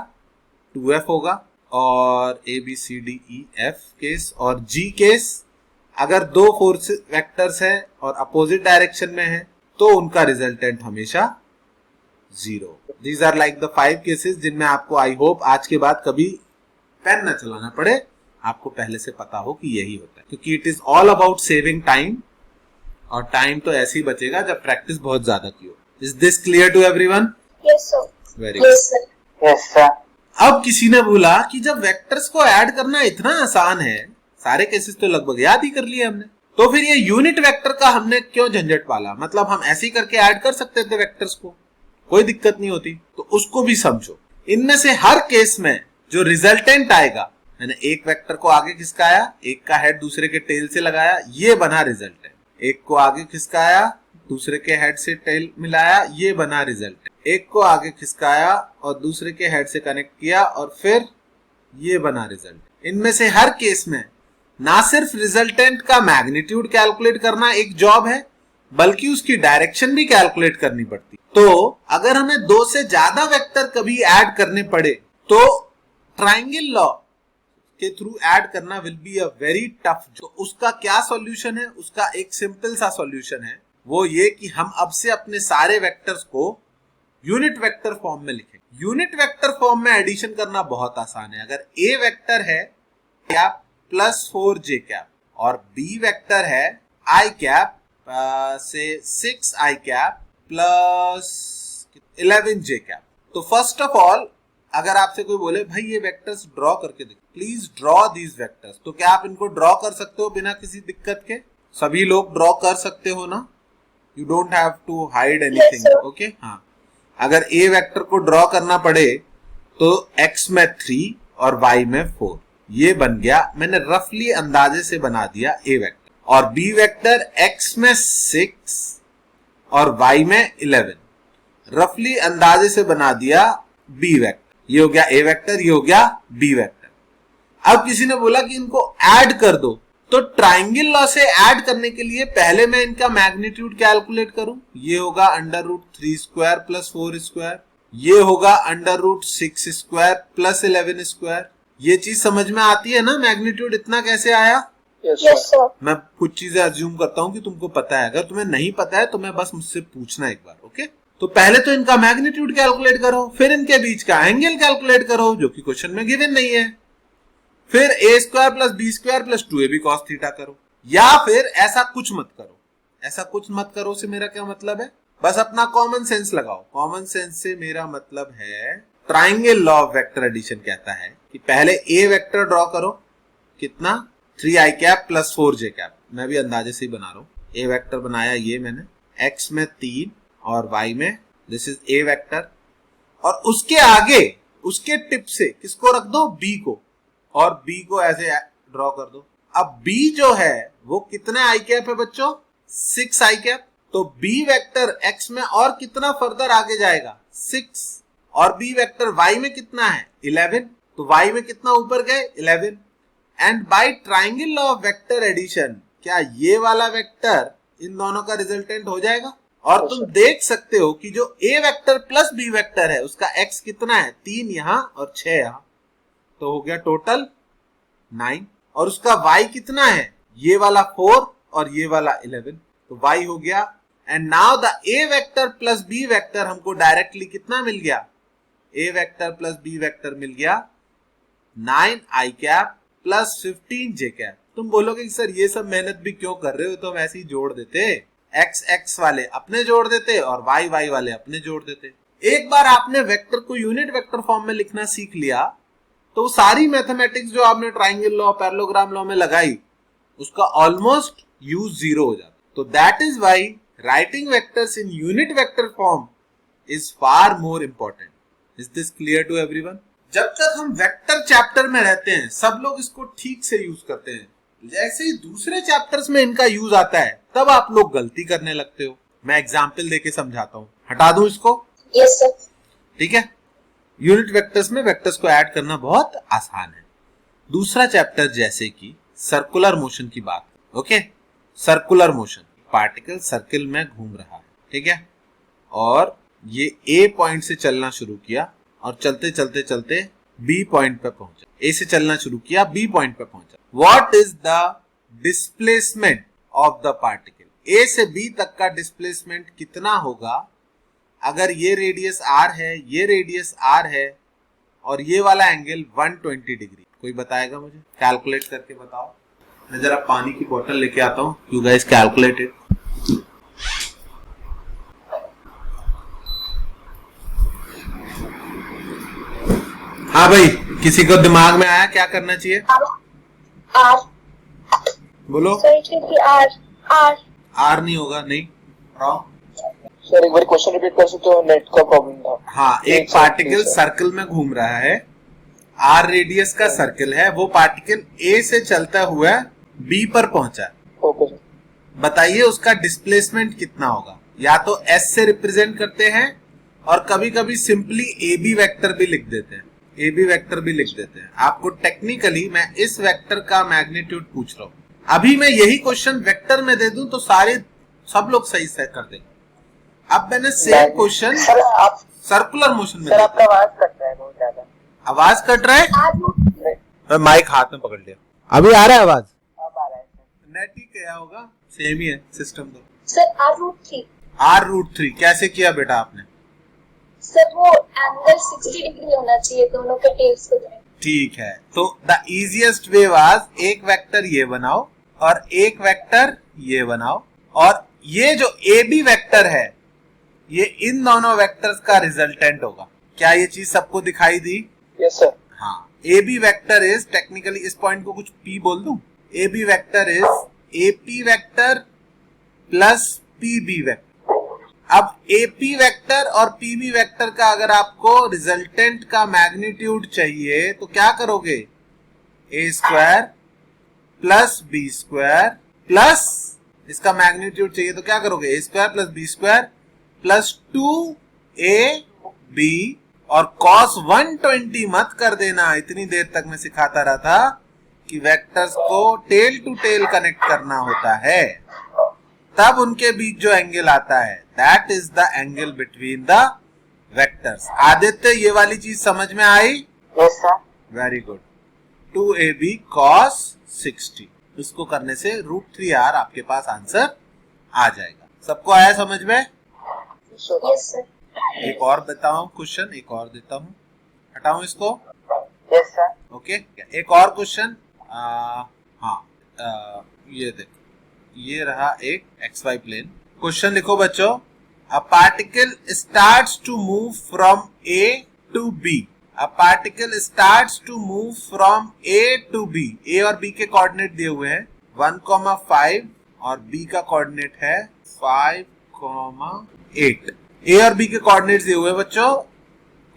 2f होगा, और a b c d e f case और g केस अगर 2 फोर्स वेक्टर्स है और अपोजिट डायरेक्शन में है तो उनका रिजल्टेंट हमेशा 0. These are like the 5 cases जिनमें आपको आई होप आज के बाद कभी पेन न चलाना पड़े, आपको पहले से पता हो कि यही होता है, क्योंकि it is all about saving time, और टाइम तो ऐसे ही बचेगा जब प्रैक्टिस बहुत ज्यादा की हो. Is this clear to everyone? Yes sir. Very good. Yes sir. अब किसी ने बोला कि जब वेक्टर्स को ऐड करना इतना आसान है, सारे केसेस तो लगभग याद ही कर लिए हमने, तो फिर ये यूनिट वेक्टर का हमने क्यों झंझट पाला. मतलब हम ऐसे ही करके ऐड कर सकते थे वेक्टर्स को, कोई दिक्कत नहीं होती. तो उसको भी समझो. इनमें से हर केस में जो रिजल्टेंट आएगा, मैंने एक वेक्टर को आगे खिसकाया, एक का हेड दूसरे के टेल से लगाया, ये बना रिजल्टेंट. एक को आगे खिसकाया, दूसरे के हेड से टेल मिलाया, ये बना रिजल्टेंट. एक को आगे खिसकाया और दूसरे के हेड से कनेक्ट किया और फिर ये बना रिजल्ट. इनमें से हर केस में ना सिर्फ रिजल्टेंट का मैग्नीट्यूड कैलकुलेट करना एक जॉब है, बल्कि उसकी डायरेक्शन भी कैलकुलेट करनी पड़ती. तो अगर हमें 2 से ज्यादा वेक्टर कभी ऐड करने पड़े तो ट्रायंगल लॉ के थ्रू ऐड करना will be a very tough. तो उसका क्या सॉल्यूशन है? उसका एक सिंपल सा सॉल्यूशन है, वो ये कि हम अब से अपने सारे वेक्टर्स को यूनिट वेक्टर फॉर्म में लिखें. यूनिट वेक्टर फॉर्म में एडिशन करना बहुत आसान है. अगर a वेक्टर है कैप प्लस 4j कैप और b वेक्टर है i कैप से 6i cap plus 11j cap, तो फर्स्ट ऑफ ऑल अगर आपसे कोई बोले भाई ये वेक्टर्स ड्रॉ करके दिख, प्लीज ड्रॉ दीज वेक्टर्स, तो क्या आप इनको ड्रॉ कर सकते हो बिना किसी दिक्कत के? सभी लोग ड्रॉ कर सकते हो ना? You don't have to hide anything, okay? हाँ, अगर ए वेक्टर को ड्रॉ करना पड़े तो x में 3 और y में 4, ये बन गया, मैंने रफली अंदाजे से बना दिया ए वेक्टर। और बी वेक्टर x में 6 और y में 11, रफली अंदाजे से बना दिया बी वेक्टर। ये हो गया ए वेक्टर, ये हो गया बी वेक्टर। अब किसी ने बोला कि इनको ऐड कर दो, तो ट्राइंगल लॉ से ऐड करने के लिए पहले मैं इनका मैग्नीट्यूड कैलकुलेट करूं। ये होगा √3 स्क्वायर प्लस 4 स्क्वायर, ये होगा √6 स्क्वायर प्लस 11 स्क्वायर। ये चीज समझ में आती है ना? मैग्नीट्यूड इतना कैसे आया? Yes yes sir. सर। मैं कुछ चीजें अज्यूम करता हूं कि तुमको पता है, अगर तुम्हें नहीं पता है तो मैं बस मुझसे पूछना एक बार, ओके? तो पहले तो इनका मैग्नीट्यूड कैलकुलेट करो, फिर इनके बीच का एंगल कैलकुलेट करो, जो कि क्वेश्चन में गिवन नहीं है। फिर a square plus B square plus 2ab cos theta करो, या फिर ऐसा कुछ मत करो। ऐसा कुछ मत करो से मेरा क्या मतलब है? बस अपना कॉमन सेंस लगाओ। कॉमन सेंस से मेरा मतलब है triangle law of vector addition कहता है कि पहले a वेक्टर ड्रॉ करो, कितना? 3i cap plus 4j cap. मैं भी अंदाजे से ही बना रहा हूं। a वेक्टर बनाया ये मैंने, x में 3 और y में, दिस इज a वेक्टर। और उसके आगे उसके टिप से किसको रख दो? b को, और b को ऐसे ड्रॉ कर दो। अब b जो है वो कितना i कैप है बच्चों? 6i cap. तो b वेक्टर x में और कितना फर्दर आगे जाएगा? 6। और b वेक्टर y में कितना है? 11। तो y में कितना ऊपर गए? 11। And by triangle law of vector addition, क्या ये वाला वेक्टर इन दोनों का रिजल्टेंट हो जाएगा? और तुम देख सकते हो कि जो a vector plus b vector है उसका x कितना है? 3 यहां और 6 यहां, तो हो गया टोटल 9। और उसका y कितना है? ये वाला 4 और ये वाला 11, तो y हो गया। And now the a vector plus b vector हमको डायरेक्टली कितना मिल गया? a vector plus b vector मिल गया 9i cap plus 15j cap. तुम बोलोगे कि सर ये सब मेहनत भी क्यों कर रहे हो, तो हम ऐसे ही जोड़ देते, x x वाले अपने जोड़ देते और y y वाले अपने जोड़ देते। एक बार आपने वेक्टर को यूनिट वेक्टर फॉर्म में लिखना सीख लिया तो सारी मैथमेटिक्स जो आपने ट्राइंगल लॉ, पैरेललोग्राम लॉ में लगाई, उसका ऑलमोस्ट यूज जीरो हो जाता। तो that is why writing vectors in unit vector form is far more important. Is this clear to everyone? जब तक हम वेक्टर चैप्टर में रहते हैं सब लोग इसको ठीक से यूज करते हैं, जैसे ही दूसरे चैप्टर्स में इनका यूज आता है तब आप लोग गलती करने लगते हो। मैं एग्जाम्पल देके समझाता हूं, हटा दूं इसको? Yes sir. ठीक है। यूनिट वेक्टर्स में वेक्टर्स को ऐड करना बहुत आसान है। दूसरा चैप्टर जैसे कि सर्कुलर मोशन की बात, okay? Circular motion, particle circle में घूम रहा है, ठीक है? और ये ए पॉइंट से चलना शुरू किया और चलते चलते चलते बी पॉइंट पे पहुंचा। ए से चलना शुरू किया, बी पॉइंट पे पहुंचा। What is the displacement of the particle? A से बी तक का डिस्प्लेसमेंट कितना होगा अगर ये रेडियस r है, ये रेडियस r है और ये वाला एंगल 120 डिग्री? कोई बताएगा मुझे? कैलकुलेट करके बताओ। मैं जरा पानी की बोतल लेके आता हूं, यू गाइस कैलकुलेट इट। हाँ भाई, किसी को दिमाग में आया क्या करना चाहिए? आर। बोलो। आर आर आर नहीं होगा, नहीं, रॉन्ग। सर एक बार क्वेश्चन रिपीट कर सकते हो? नेट का प्रॉब्लम था। हाँ, एक पार्टिकल सर्कल में घूम रहा है, आर रेडियस का सर्कल है, वो पार्टिकल ए से चलता हुआ बी पर पहुंचा। Okay sir. बताइए उसका डिस्प्लेसमेंट कितना होगा? या तो एस से रिप्रेजेंट करते हैं और कभी कभी सिंपली ए बी वेक्टर भी लिख देते हैं, ए बी वेक्टर भी लिख देते हैं। आपको टेक्निकली मैं इस वेक्टर का मैग्नीट्यूड पूछ रहा हूं। अभी मैं यही क्वेश्चन वेक्टर में दे दूं तो सब लोग सही से कर देंगे। अब मैंने सेम क्वेश्चन सर्कुलर मोशन में। सर आपका आवाज कट रहा है बहुत ज्यादा। आवाज कट रहा है? आर। माइक हाथ में पकड़ लिया। अभी आ रहा है आवाज? अब आ रहा है सर। नेट ही क्या होगा, सेम ही है सिस्टम तो। Sir R√3। R√3 कैसे किया बेटा आपने? सर वो एंगल 60 डिग्री होना चाहिए दोनों के टेल्स को। ठीक है, तो द इजीएस्ट वे वाज एक वेक्टर ये बनाओ और एक वेक्टर ये बनाओ, और ये जो ए बी वेक्टर है ये इन दोनों वेक्टर्स का रिजल्टेंट होगा। क्या ये चीज सबको दिखाई दी? Yes sir. हाँ, A B vector is, technically इस पॉइंट को कुछ पी बोल दूं, A B vector is AP vector plus PB vector. अब एपी वेक्टर और पीबी वेक्टर का अगर आपको रिजल्टेंट का मैग्नीट्यूड चाहिए तो क्या करोगे? A square plus B square plus इसका मैग्नीट्यूड चाहिए तो क्या करोगे? A square plus B square plus 2 B और cos 120 मत कर देना। इतनी देर तक मैं सिखाता रहा था कि वेक्टर्स को टेल टू टेल कनेक्ट करना होता है, तब उनके बीच जो एंगल आता है that is the angle between the vectors. Aditya, ये वाली चीज समझ में आई? Yes sir. Very good. 2ab cos 60, इसको करने से √3r आपके पास आंसर आ जाएगा। सबको आया समझ में? Yes sir. एक और बताऊं क्वेश्चन, एक और देता हूं, हटाऊं इसको? Yes sir. ओके, एक और क्वेश्चन। हाँ, ये देखो, ये रहा एक XY प्लेन। क्वेश्चन लिखो बच्चों, a particle starts to move from A to B। A particle starts to move from A to B। A और B के कोऑर्डिनेट दिए हुए हैं 1,5 और B का कोऑर्डिनेट है 5,8। A और B के कोऑर्डिनेट दिए हुए हैं बच्चों।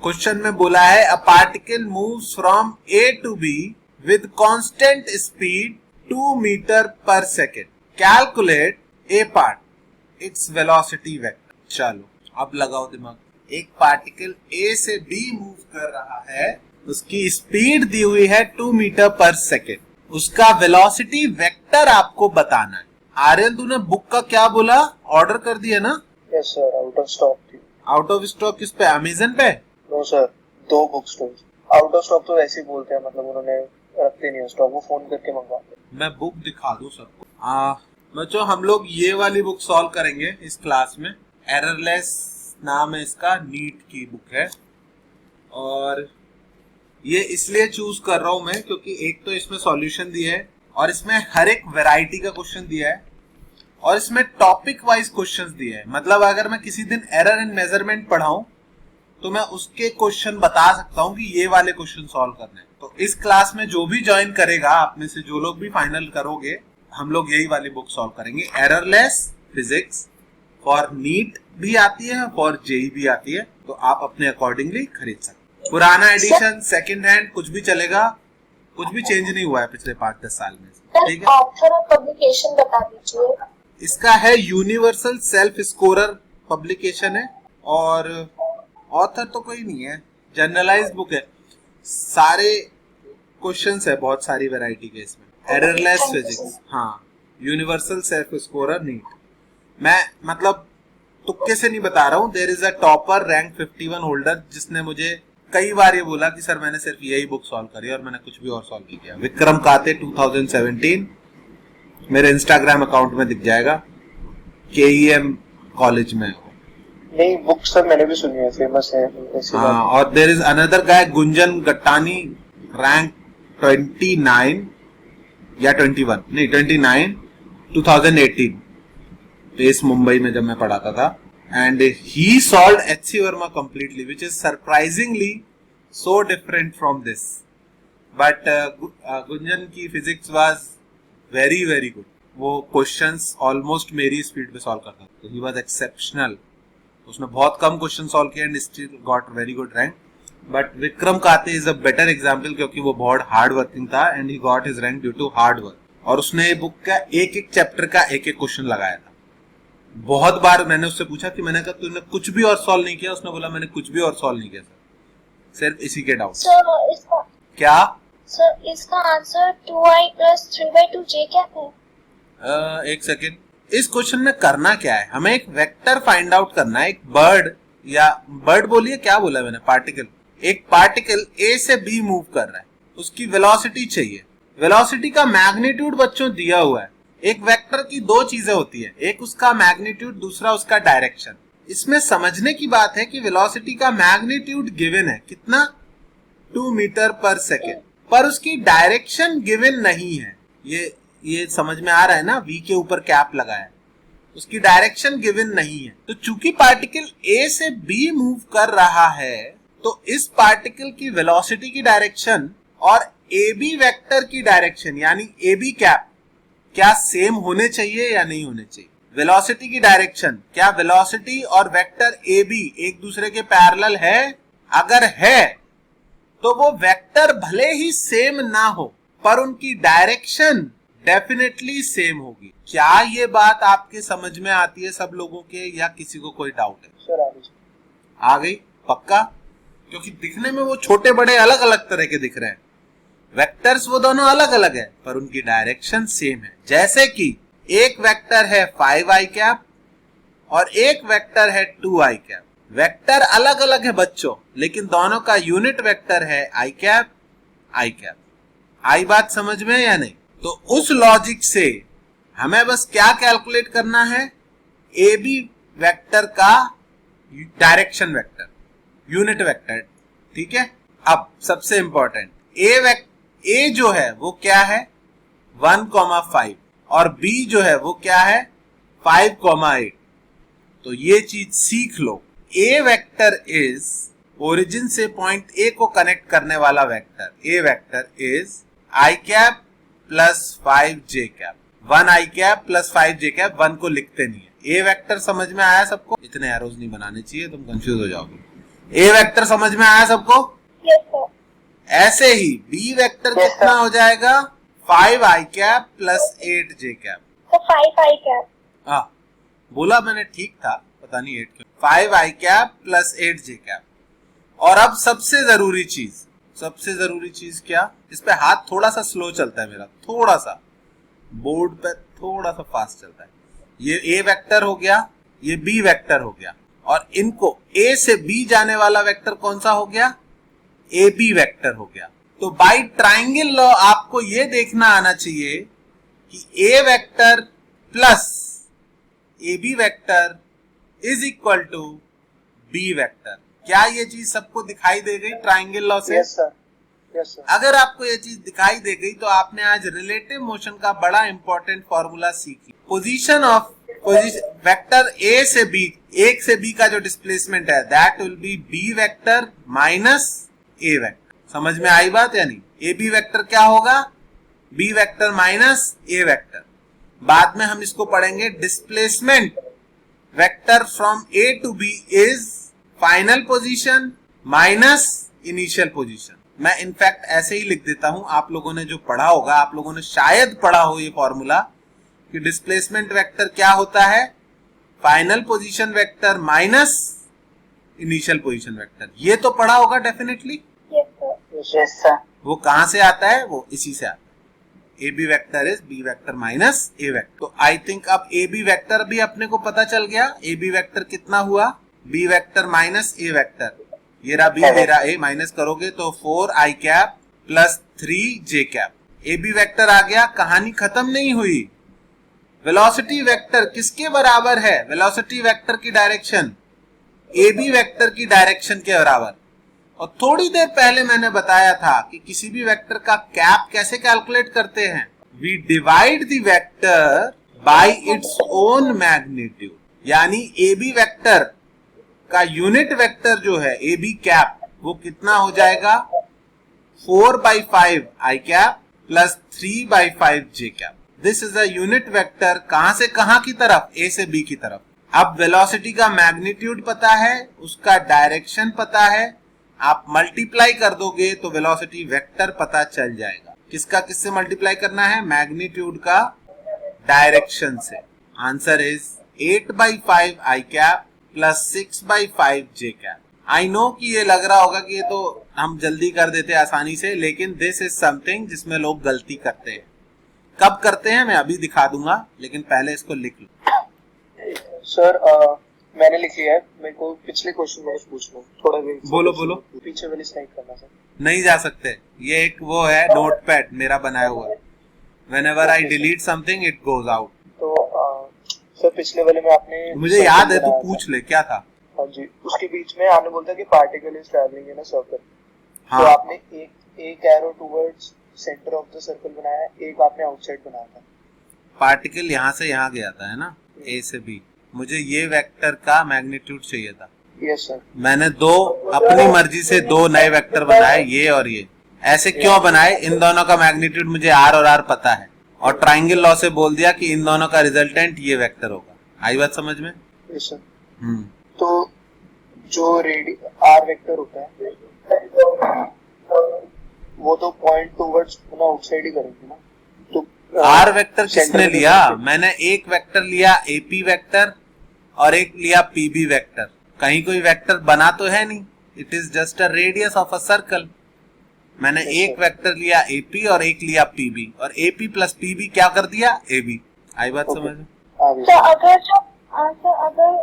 क्वेश्चन में बोला है a particle moves from A to B with constant speed 2 metre पर second. Calculate a part its velocity vector. चलो अब लगाओ दिमाग। एक पार्टिकल ए से बी मूव कर रहा है, उसकी स्पीड दी हुई है 2 मीटर पर सेकेंड, उसका वेलोसिटी वेक्टर आपको बताना है। आर्यन, तूने बुक का क्या बोला? ऑर्डर कर दिया ना? Yes sir, out of stock थी। आउट ऑफ स्टॉक किस पे? अमेजन पे? No sir, 2 book store. Out of stock तो वैसे ही बोलते हैं, मतलब उन्होंने रखते नहीं है स्टॉक, वो फोन करके मंगवाते हैं। मैं बुक दिखा दूं सबको। बच्चों, हम लोग ये वाली बुक सॉल्व करेंगे इस क्लास में। एररलेस नाम है इसका, नीट की बुक है। और ये इसलिए चूज कर रहा हूं मैं क्योंकि एक तो इसमें सॉल्यूशन दिया है और इसमें हर एक वैरायटी का क्वेश्चन दिया है और इसमें टॉपिक वाइज क्वेश्चंस दिए हैं। मतलब अगर मैं किसी दिन एरर इन मेजरमेंट पढ़ाऊं तो मैं उसके क्वेश्चन बता सकता हूं कि ये वाले क्वेश्चन सॉल्व करने हैं। तो इस क्लास में जो भी ज्वाइन करेगा, आप में से जो लोग भी फाइनल करोगे, हम लोग यही वाली बुक सॉल्व करेंगे। एररलेस फिजिक्स फॉर नीट भी आती है, फॉर जेई भी आती है, तो आप अपने अकॉर्डिंगली खरीद सकते। पुराना एडिशन, सेकंड हैंड, कुछ भी चलेगा, कुछ भी चेंज नहीं हुआ है पिछले 5-10 साल में। ठीक है, ऑथर और पब्लिकेशन बता दीजिए। इसका है यूनिवर्सल सेल्फ स्कोरर पब्लिकेशन है और ऑथर तो कोई नहीं है, जनरलाइज बुक है। सारे क्वेश्चंस है, बहुत सारी वैरायटी के इसमें। एररलेस फिजिक्स, हाँ, यूनिवर्सल सेल्फ स्कोरर नीट। मैं मतलब तुक्के से नहीं बता रहा हूँ। There is a topper rank 51 holder जिसने मुझे कई बार ये बोला कि सर मैंने सिर्फ यही बुक सॉल्व करी और मैंने कुछ भी और सॉल्व नहीं किया। विक्रम काते 2017, मेरे इंस्टाग्राम अकाउंट में दिख जाएगा। KEM कॉलेज में नहीं, बुक सर मैंने भी सुनी है, फेमस है। हाँ, और there is another guy Gunjan Gattani, rank 29 या 21, नहीं 29, 2018, बेस मुंबई में जब मैं पढ़ाता था। And he solved HC Verma completely, which is surprisingly so different from this. But Gunjan की physics was very very good. वो क्वेश्चंस ऑलमोस्ट मेरी स्पीड पे सॉल्व करता था। He was exceptional. उसने बहुत कम क्वेश्चन सॉल्व किया and still got very good rank. But Vikram Kate is a better example क्योंकि वो बहुत हार्ड वर्किंग था and he got his rank due to hard work. और उसने बुक का एक एक चैप्टर का एक एक क्वेश्चन लगाया था। बहुत बार मैंने उससे पूछा कि मैंने कहा तूने कुछ भी और सॉल्व नहीं किया? उसने बोला मैंने कुछ भी और सॉल्व नहीं किया सर, सिर्फ इसी के डाउट। सर इसका क्या? सर इसका आंसर 2i + 3/2j क्या है? एक सेकेंड, इस क्वेश्चन में करना क्या है? हमें एक वेक्टर फाइंड आउट करना है। एक बर्ड, या बर्ड बोलिए, क्या बोला मैंने, पार्टिकल। एक पार्टिकल ए से बी मूव कर रहा है, उसकी वेलोसिटी चाहिए। वेलोसिटी का मैग्नीट्यूड बच्चों दिया हुआ है। एक वेक्टर की दो चीजें होती है, एक उसका मैग्नीट्यूड, दूसरा उसका डायरेक्शन। इसमें समझने की बात है कि वेलोसिटी का मैग्नीट्यूड गिवन है कितना, 2 मीटर पर सेकेंड, पर उसकी डायरेक्शन गिवन नहीं है। ये समझ में आ रहा है ना, v के ऊपर कैप लगा है, उसकी डायरेक्शन गिवन नहीं है। तो चूंकि पार्टिकल a से b मूव कर रहा है तो इस पार्टिकल की वेलोसिटी की डायरेक्शन और ए बी वेक्टर की डायरेक्शन यानी ए बी कैप क्या सेम होने चाहिए या नहीं होने चाहिए? वेलोसिटी की डायरेक्शन, क्या वेलोसिटी और वेक्टर ए बी एक दूसरे के पैरेलल है? अगर है तो वो वेक्टर भले ही सेम ना हो पर उनकी डायरेक्शन डेफिनेटली सेम होगी। क्या ये बात आपके समझ में आती है सब लोगों के, या किसी को कोई डाउट है? सर आ गई पक्का? क्योंकि दिखने में वो छोटे बड़े अलग अलग तरह के दिख रहे हैं, वेक्टर्स वो दोनों अलग अलग है पर उनकी डायरेक्शन सेम है। जैसे कि एक वेक्टर है 5i कैप और एक वेक्टर है 2i कैप। वेक्टर अलग अलग है बच्चों, लेकिन दोनों का यूनिट वेक्टर है i कैप i कैप। आई बात समझ में या नहीं? तो उस लॉजिक से हमें बस क्या कैलकुलेट करना है? ए बी वेक्टर का डायरेक्शन वेक्टर, यूनिट वेक्टर, ठीक है। अब सबसे इंपॉर्टेंट ए जो है वो क्या है 1,5 और बी जो है वो क्या है 5,8। तो ये चीज सीख लो, ए वेक्टर इज ओरिजिन से पॉइंट ए को कनेक्ट करने वाला vector. A vector is I cap plus 5j cap, 1i cap plus 5j cap. 1 को लिखते नहीं है। ए वेक्टर समझ में आया सबको? इतने एरोज नहीं बनाने चाहिए, तुम कंफ्यूज हो जाओगे। ए वेक्टर समझ में आया सबको? Yes sir. ऐसे ही बी वेक्टर कितना हो जाएगा 5i cap plus 8j cap. तो 5i कैप। हाँ बोला मैंने, ठीक था, पता नहीं 8 क्यों। 5i cap plus 8j cap. और अब सबसे जरूरी चीज क्या? इस पे हाथ थोड़ा सा स्लो चलता है मेरा, थोड़ा सा बोर्ड पे थोड़ा सा फास्ट चलता है। ये ए वेक्टर हो गया, ये बी वेक्टर हो गया, और इनको ए से बी जाने वाला वेक्टर कौन सा हो गया? ए बी वेक्टर हो गया। तो बाय ट्राइंगल लॉ आपको ये देखना आना चाहिए कि A vector plus A B vector is equal to B vector. क्या ये चीज सबको दिखाई दे गई ट्राइंगल लॉ से? Yes sir. अगर आपको ये चीज दिखाई दे गई तो आपने आज रिलेटिव मोशन का बड़ा इंपॉर्टेंट फॉर्मूला सीख लिया। पोजीशन वेक्टर ए से बी, एक से बी का जो डिस्प्लेसमेंट है that will be b vector minus A vector. समझ में आई बात या नहीं? ए बी वेक्टर क्या होगा? बी वेक्टर माइनस ए वेक्टर। बाद में हम इसको पढ़ेंगे, displacement vector from a to b is final position minus initial position. मैं इनफैक्ट ऐसे ही लिख देता हूं, आप लोगों ने जो पढ़ा होगा, आप लोगों ने शायद पढ़ा हो ये फॉर्मूला कि डिस्प्लेसमेंट वेक्टर क्या होता है? Final position vector minus initial position vector. ये तो पढ़ा होगा डेफिनेटली। Yes sir. वो कहां से आता है? वो इसी से आता है। A B vector is b vector minus A vector. तो आई थिंक अब ए बी वेक्टर भी अपने को पता चल गया। ए बी वेक्टर कितना हुआ? बी वेक्टर माइनस ए वेक्टर। ये रहा बी, मेरा ए, माइनस करोगे तो 4i cap plus 3j cap. A B vector आ गया। कहानी खत्म नहीं हुई। वेलोसिटी वेक्टर किसके बराबर है? वेलोसिटी वेक्टर की डायरेक्शन ए बी वेक्टर की डायरेक्शन के बराबर। और थोड़ी देर पहले मैंने बताया था कि किसी भी वेक्टर का कैप कैसे कैलकुलेट करते हैं? We divide the vector by its own magnitude. यानी ए बी वेक्टर का यूनिट वेक्टर जो है ए बी कैप, वो कितना हो जाएगा? 4/5 I cap plus 3/5 J cap. This is a unit vector. कहां से कहां की तरफ? ए से बी की तरफ। अब वेलोसिटी का मैग्नीट्यूड पता है, उसका डायरेक्शन पता है, आप मल्टीप्लाई कर दोगे तो वेलोसिटी वेक्टर पता चल जाएगा। किसका किससे मल्टीप्लाई करना है? मैग्नीट्यूड का डायरेक्शन से। Answer is 8/5 I cap plus 6/5 J cap. I know कि ये लग रहा होगा कि ये तो हम जल्दी कर देते हैं आसानी से, लेकिन दिस इज समथिंग जिसमें लोग गलती करते हैं। कब करते हैं मैं अभी दिखा दूंगा, लेकिन पहले इसको लिख लो। सर मैंने लिख लिया है। मेरे को पिछले क्वेश्चन में पूछना है थोड़ा। बोलो। पीछे वाली स्लाइड करना सर। नहीं जा सकते, ये एक वो है नोटपैड मेरा बनाया हुआ है। Whenever I delete something, it goes out. तो सर पिछले वाले में आपने, मुझे याद है, तू पूछ ले क्या था। हाँ जी, उसके बीच में आपने बोलता कि particle is travelling in a circle. हाँ। तो आपने एक arrow towards centre of the circle बनाया, एक आपने आउटसाइड बनाया था। पार्टिकल यहाँ से यहाँ गया था, है ना, ए से बी। मुझे ये वेक्टर का मैग्नीट्यूड चाहिए था। Yes sir. मैंने दो अपनी मर्जी से दो नए वेक्टर बनाए, ये और ये। ऐसे क्यों बनाए? इन दोनों का मैग्नीट्यूड मुझे आर और आर पता है, और ट्राइंगल लॉ से बोल दिया कि इन दोनों का रिजल्टेंट ये वेक्टर होगा। आई बात समझ में? Yes sir. हम्म। तो जो आर वेक्टर होता है वो तो पॉइंट टूवर्ड्स ना आउटसाइड ही करेंगे ना। तो आर वेक्टर किसने सेंटर में लिया? तो- मैंने एक वेक्टर लिया एपी वेक्टर और एक लिया पीबी वेक्टर। कहीं कोई वेक्टर बना तो है नहीं, it is just a radius of a circle. मैंने Yes, एक sir. वेक्टर लिया एपी और एक लिया पीबी, और एपी प्लस पीबी क्या कर दिया? एबी। आई बात Okay. समझ में? आगे तो अगर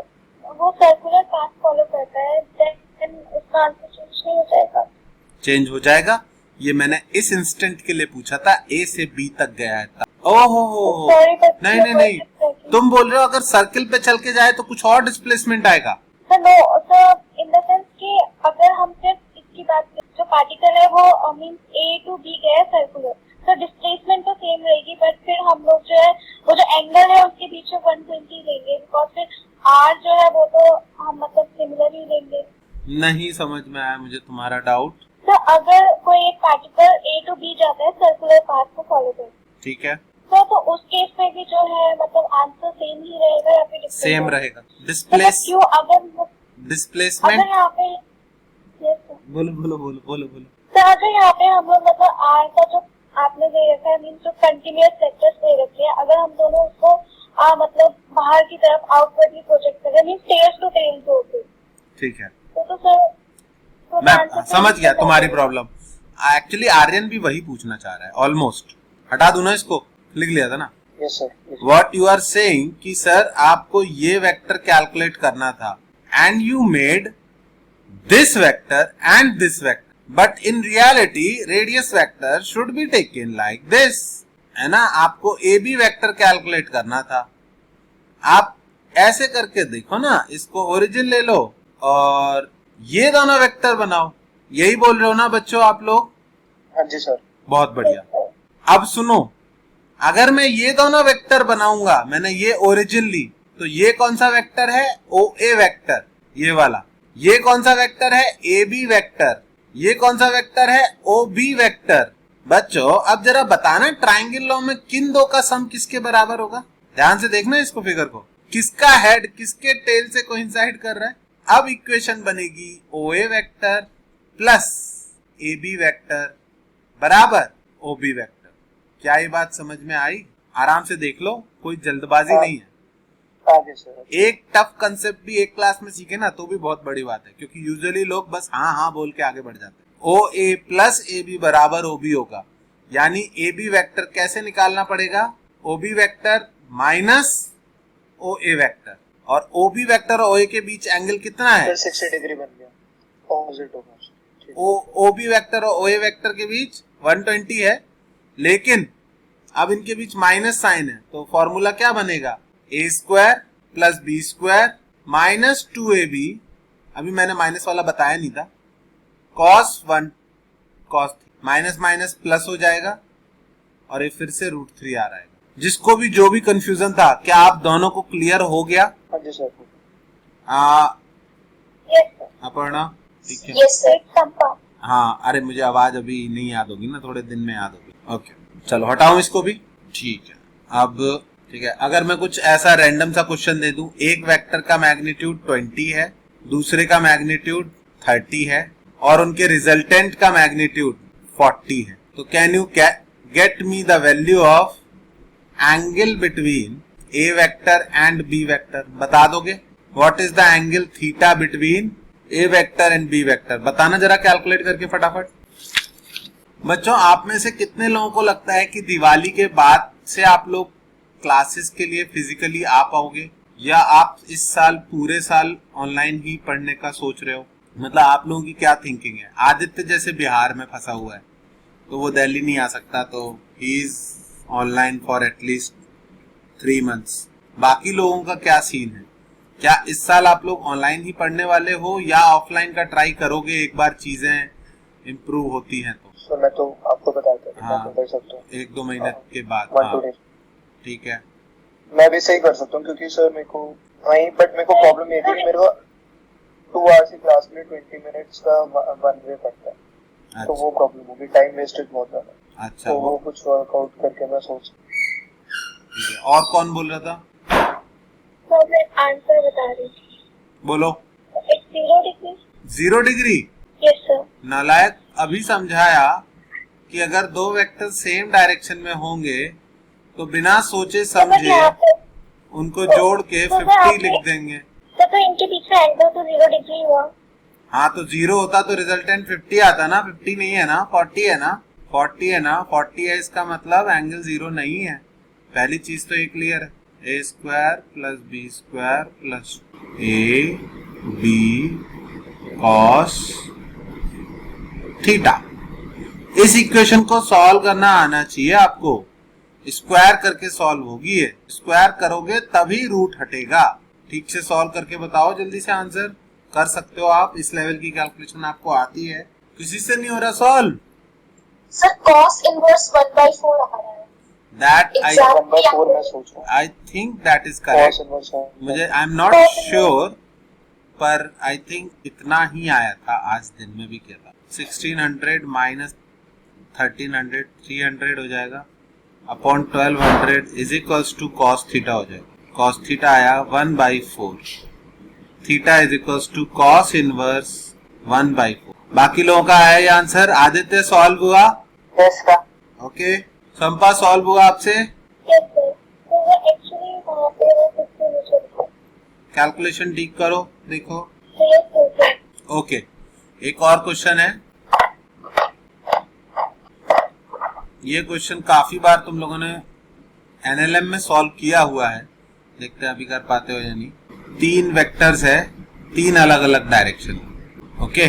वो सर्कुलर पाथ फॉलो करता है देन उसका आंसर चेंज नहीं हो जाएगा? चेंज हो जाएगा। ये मैंने इस इंस्टेंट के लिए पूछा था, ए से बी तक गया है तब। ओहो, Sorry, but नहीं your नहीं नहीं, voice is breaking. तुम बोल रहे हो अगर सर्किल पे चल के जाए तो कुछ और डिस्प्लेसमेंट आएगा। Sir no sir, in the sense कि अगर हम सिर्फ इसकी बात करें, जो पार्टिकल है वो मींस ए टू बी गया सर्कुलर, तो डिस्प्लेसमेंट तो सेम रहेगी, बट फिर हम लोग जो है वो जो एंगल है उसके बीच में 120 लेंगे, बिकॉज फिर आर जो है वो तो हम मतलब सिमिलर ही लेंगे। नहीं समझ में आया मुझे तुम्हारा डाउट। तो अगर कोई एक पार्टिकल ए टू बी जाता है सर्कुलर पाथ को फॉलो करके, ठीक है, तो उस केस में भी जो है मतलब आंसर सेम ही रहेगा या फिर सेम रहेगा। मतलब क्यों? अगर डिस्प्लेसमेंट यहाँ पे yes, sir. बोलो बोलो बोलो बोलो बोलो। तो अगर यहाँ पे हम लोग मतलब आर का जो आपने दे रखा है मीन जो कंटिन्यूअस वेक्टर्स दे रखे हैं, अगर हम दोनों उसको मतलब बाहर की तरफ आउटवर्डली प्रोजेक्ट करें मीन टेल टू टेल दो, ठीक है, तो सर तो मैं answer समझ change गया हो तुम्हारी जाएगा। प्रॉब्लम। एक्चुअली आर्यन भी वही पूछना चाह रहा है ऑलमोस्ट। हटा दूं ना इसको? लिख लिया था ना। Yes sir. What you are saying कि सर आपको ये वेक्टर कैलकुलेट करना था and you made this vector and this vector, but in reality radius vector should be taken like this, है ना? आपको ए बी वेक्टर कैलकुलेट करना था। आप ऐसे करके देखो ना, इसको ओरिजिन ले लो और ये दोनों वेक्टर बनाओ। यही बोल रहे हो ना बच्चों आप लोग? हाँ जी सर। बहुत बढ़िया। अब सुनो, अगर मैं ये दोनों वेक्टर बनाऊंगा, मैंने ये ओरिजिन ली, तो ये कौन सा वेक्टर है? ओ ए वेक्टर, ये वाला। ये कौन सा वेक्टर है? A B vector. ये कौन सा वेक्टर है? O b vector. बच्चों अब जरा बताना ट्राइंगल लॉ में किन दो का सम किसके बराबर होगा? ध्यान से देखना इसको, फिगर को। किसका हेड किसके टेल से कोइंसाइड कर रहा है? अब इक्वेशन बनेगी O A vector plus A B vector बराबर ओ बी वेक्टर। क्या ये बात समझ में आई? आराम से देख लो, कोई जल्दबाजी नहीं है। आगे सर। एक टफ कंसेप्ट भी एक क्लास में सीखे ना तो भी बहुत बड़ी बात है, क्योंकि यूजुअली लोग बस हाँ हाँ बोल के आगे बढ़ जाते हैं। ओ ए प्लस ए बी बराबर ओ बी होगा, यानी ए बी वेक्टर कैसे निकालना पड़ेगा? ओ b vector minus O A vector, और ओ बी वेक्टर और ओ ए के बीच एंगल कितना है? 60 डिग्री बन गया, ऑपोजिट होगा। ओ बी वेक्टर और ओ ए वेक्टर के बीच 120 है, लेकिन अब इनके बीच माइनस साइन है, तो फॉर्मूला क्या बनेगा? A square plus B square minus 2ab, अभी मैंने माइनस वाला बताया नहीं था, cos 1 cos minus minus plus हो जाएगा, और ये फिर से √3 आ रहा है। जिसको भी जो भी कंफ्यूजन था, क्या आप दोनों को क्लियर हो गया? हाँ जी सर। Yes, sir. अपर्णा ठीक है? Yes, sir. Confirm. हाँ, अरे मुझे आवाज अभी नहीं याद होगी ना, थोड़े दिन में याद होगी। ओके चलो हटाऊं इसको भी, ठीक है। अब ठीक है, अगर मैं कुछ ऐसा रैंडम सा क्वेश्चन दे दूं, एक वेक्टर का मैग्नीट्यूड 20 है, दूसरे का मैग्नीट्यूड 30 है, और उनके रिजल्टेंट का मैग्नीट्यूड 40 है, तो can you get me the value of angle between A vector and B vector? बता दोगे? What is the angle theta between A vector and B vector? बताना जरा कैलकुलेट करके फटाफट। बच्चों आप में से कितने लोगों को लगता है कि दिवाली के बाद से आप लोग क्लासेस के लिए फिजिकली आ पाओगे, या आप इस साल पूरे साल ऑनलाइन ही पढ़ने का सोच रहे हो? मतलब आप लोगों की क्या थिंकिंग है? आदित्य जैसे बिहार में फंसा हुआ है, तो वो दिल्ली नहीं आ सकता, तो he is online for at least 3 months. बाकी लोगों का क्या सीन है? क्या इस साल आप लोग ऑनलाइन ही पढ़ने वाले हो, या ऑफलाइन का ट्राई करोगे एक बार चीजें इम्प्रूव होती हैं तो? सर मैं तो आपको बताता हूँ, हाँ, मैं कर सकता हूँ 1-2 महीने के बाद। 1-2 डेज ठीक है, मैं भी सही कर सकता हूँ, क्योंकि सर मेरे को वहीं, बट मेरे को प्रॉब्लम ये थी कि मेरे को 2 आवर्स की क्लास में 20 मिनट्स का वन वे पड़ता है, तो अच्छा वो प्रॉब्लम होगी, टाइम वेस्टेज बहुत ज्यादा। अच्छा, तो वो कुछ वर्कआउट करके मैं सोच। ठीक है। और कौन बोल रहा था? सर मैं आंसर बता रही थी। बोलो। It's 0 degree. 0 degree? Yes sir. नालायक, अभी समझाया कि अगर दो वेक्टर सेम डायरेक्शन में होंगे तो बिना सोचे समझे उनको जोड़ के 50 लिख देंगे। सर तो इनके बीच में एंगल तो 0 डिग्री हुआ। हाँ तो 0 होता तो रिजल्टेंट 50 आता ना, 50 नहीं है ना, 40 है ना, 40 है ना, 40 है, इसका मतलब एंगल 0 नहीं है। पहली चीज तो ये क्लियर है, A square plus B square plus A B cos theta. इस इक्वेशन को सॉल्व करना आना चाहिए आपको, स्क्वायर करके सॉल्व होगी है, स्क्वायर करोगे तभी रूट हटेगा। ठीक से सॉल्व करके बताओ, जल्दी से आंसर कर सकते हो आप, इस लेवल की कैलकुलेशन आपको आती है, किसी से नहीं हो रहा सॉल्व? सर cos इनवर्स 1/4 आ रहा है। दैट आई 1/4 मैं सोच रहा हूँ। I think that is correct, Cos inverse है। मुझे आई एम नॉट श्योर, पर आई थिंक इतना ही आया था, आज दिन में भी किया था। 1600 माइनस 1300 300 हो जाएगा upon 1200 is equals to cos theta हो जाएगा। कॉस थीटा आया 1/4, theta is equals to cos inverse 1/4। बाकी लोगों का है ये आंसर? आदित्य सॉल्व हुआ? यस का। ओके, संपा सॉल्व हुआ आपसे? Yes sir. तो वो एक्चुअली वहाँ पे वो 50 नीचे। कैलकुलेशन ठीक करो, देखो। Yes sir. ओके, एक और क्वेश्चन है, ये क्वेश्चन काफी बार तुम लोगों ने एनएलएम में सॉल्व किया हुआ है, देखते हैं अभी कर पाते हो या नहीं। 3 वेक्टर्स है, 3 अलग अलग direction. Okay,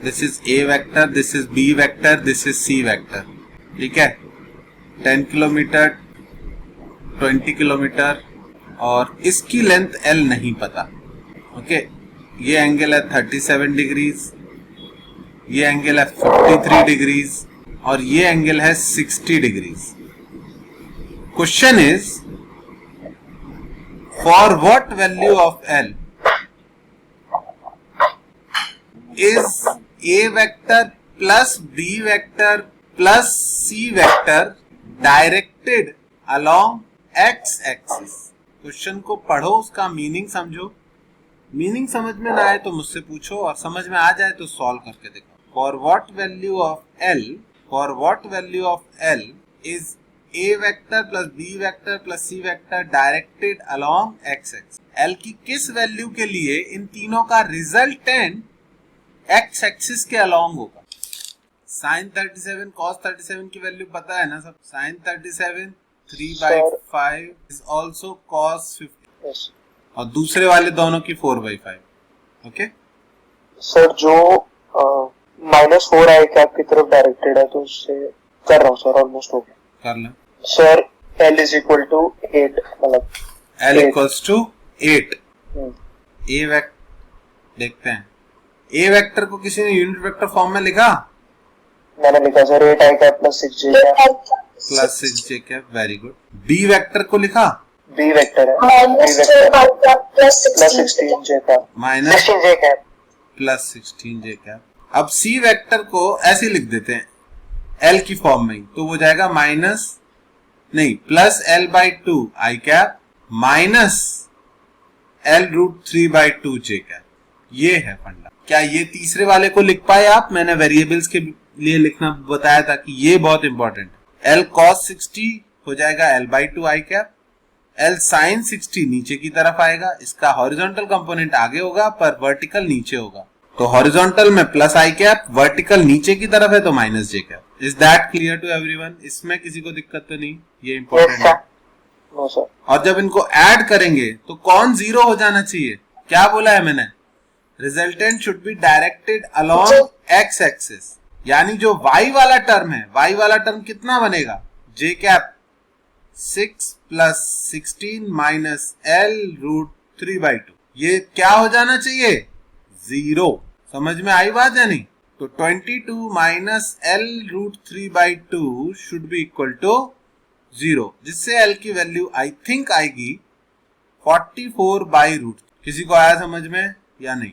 this is a vector, this is b vector, this is c vector. ठीक है, 10 किलोमीटर 20 किलोमीटर और इसकी लेंथ एल नहीं पता। ओके, ये एंगल है 37 डिग्रीज, ये एंगल है 53 डिग्रीज और ये एंगल है 60 degrees. Question is for what value of L is a vector plus B vector plus c vector directed along x axis. Question को पढ़ो, उसका मीनिंग समझो, मीनिंग समझ में ना आए तो मुझसे पूछो और समझ में आ जाए तो सॉल्व करके देखो। For what value of L, for what value of L is A vector plus B vector plus C vector directed along x axis। L की किस वैल्यू के लिए इन तीनों का रिजल्टेंट x एक्सिस के along होगा? sin 37 cos 37 की value पता है ना सब? sin 37 3/5 is also cos 50। yes। और दूसरे वाले दोनों की 4/5। ओके सर, जो -4 आई कैप की तरफ डायरेक्टेड है तो उससे कर रहा हूँ सर, ऑलमोस्ट हो गया। कर लो sir. L is equal to 8, मतलब L इक्वल्स टू 8। हम्म। ए वेक्टर देखते हैं, ए वेक्टर को किसी ने यूनिट वेक्टर फॉर्म में लिखा? मैंने लिखा sir 8 I cap plus 6 J cap plus 6 J cap, very good. B vector को लिखा? बी वेक्टर है plus 16 J cap minus 16 J cap plus 16 J cap. अब सी वेक्टर को ऐसे लिख देते हैं एल की फॉर्म में, तो वो जाएगा माइनस नहीं प्लस L/2 आई कैप माइनस L√3/2 जे कैप। ये है फंडा। क्या ये तीसरे वाले को लिख पाए आप? मैंने वेरिएबल्स के लिए लिखना बताया था कि ये बहुत इंपॉर्टेंट है। L cos 60 हो जाएगा L/2 आई कैप, L sin 60 नीचे की तरफ आएगा, इसका हॉरिजॉन्टल कंपोनेंट आगे होगा पर वर्टिकल नीचे होगा, तो हॉरिजॉन्टल में प्लस आई कैप, वर्टिकल नीचे की तरफ है तो minus j cap. Is that clear to everyone? इसमें किसी को दिक्कत तो नहीं? ये इंपॉर्टेंट है। No sir. और जब इनको ऐड करेंगे तो कौन 0 हो जाना चाहिए? क्या बोला है मैंने? Resultant should be directed along x axis, यानी जो y वाला टर्म है, y वाला टर्म कितना बनेगा? जे कैप 6 प्लस 16 माइनस L√3/2। ये क्या हो जाना चाहिए? 0। समझ में आई बात या नहीं? तो 22 minus L√3/2 should be equal to 0, जिससे L की वैल्यू आई थिंक आएगी 44/√। किसी को आया समझ में या नहीं?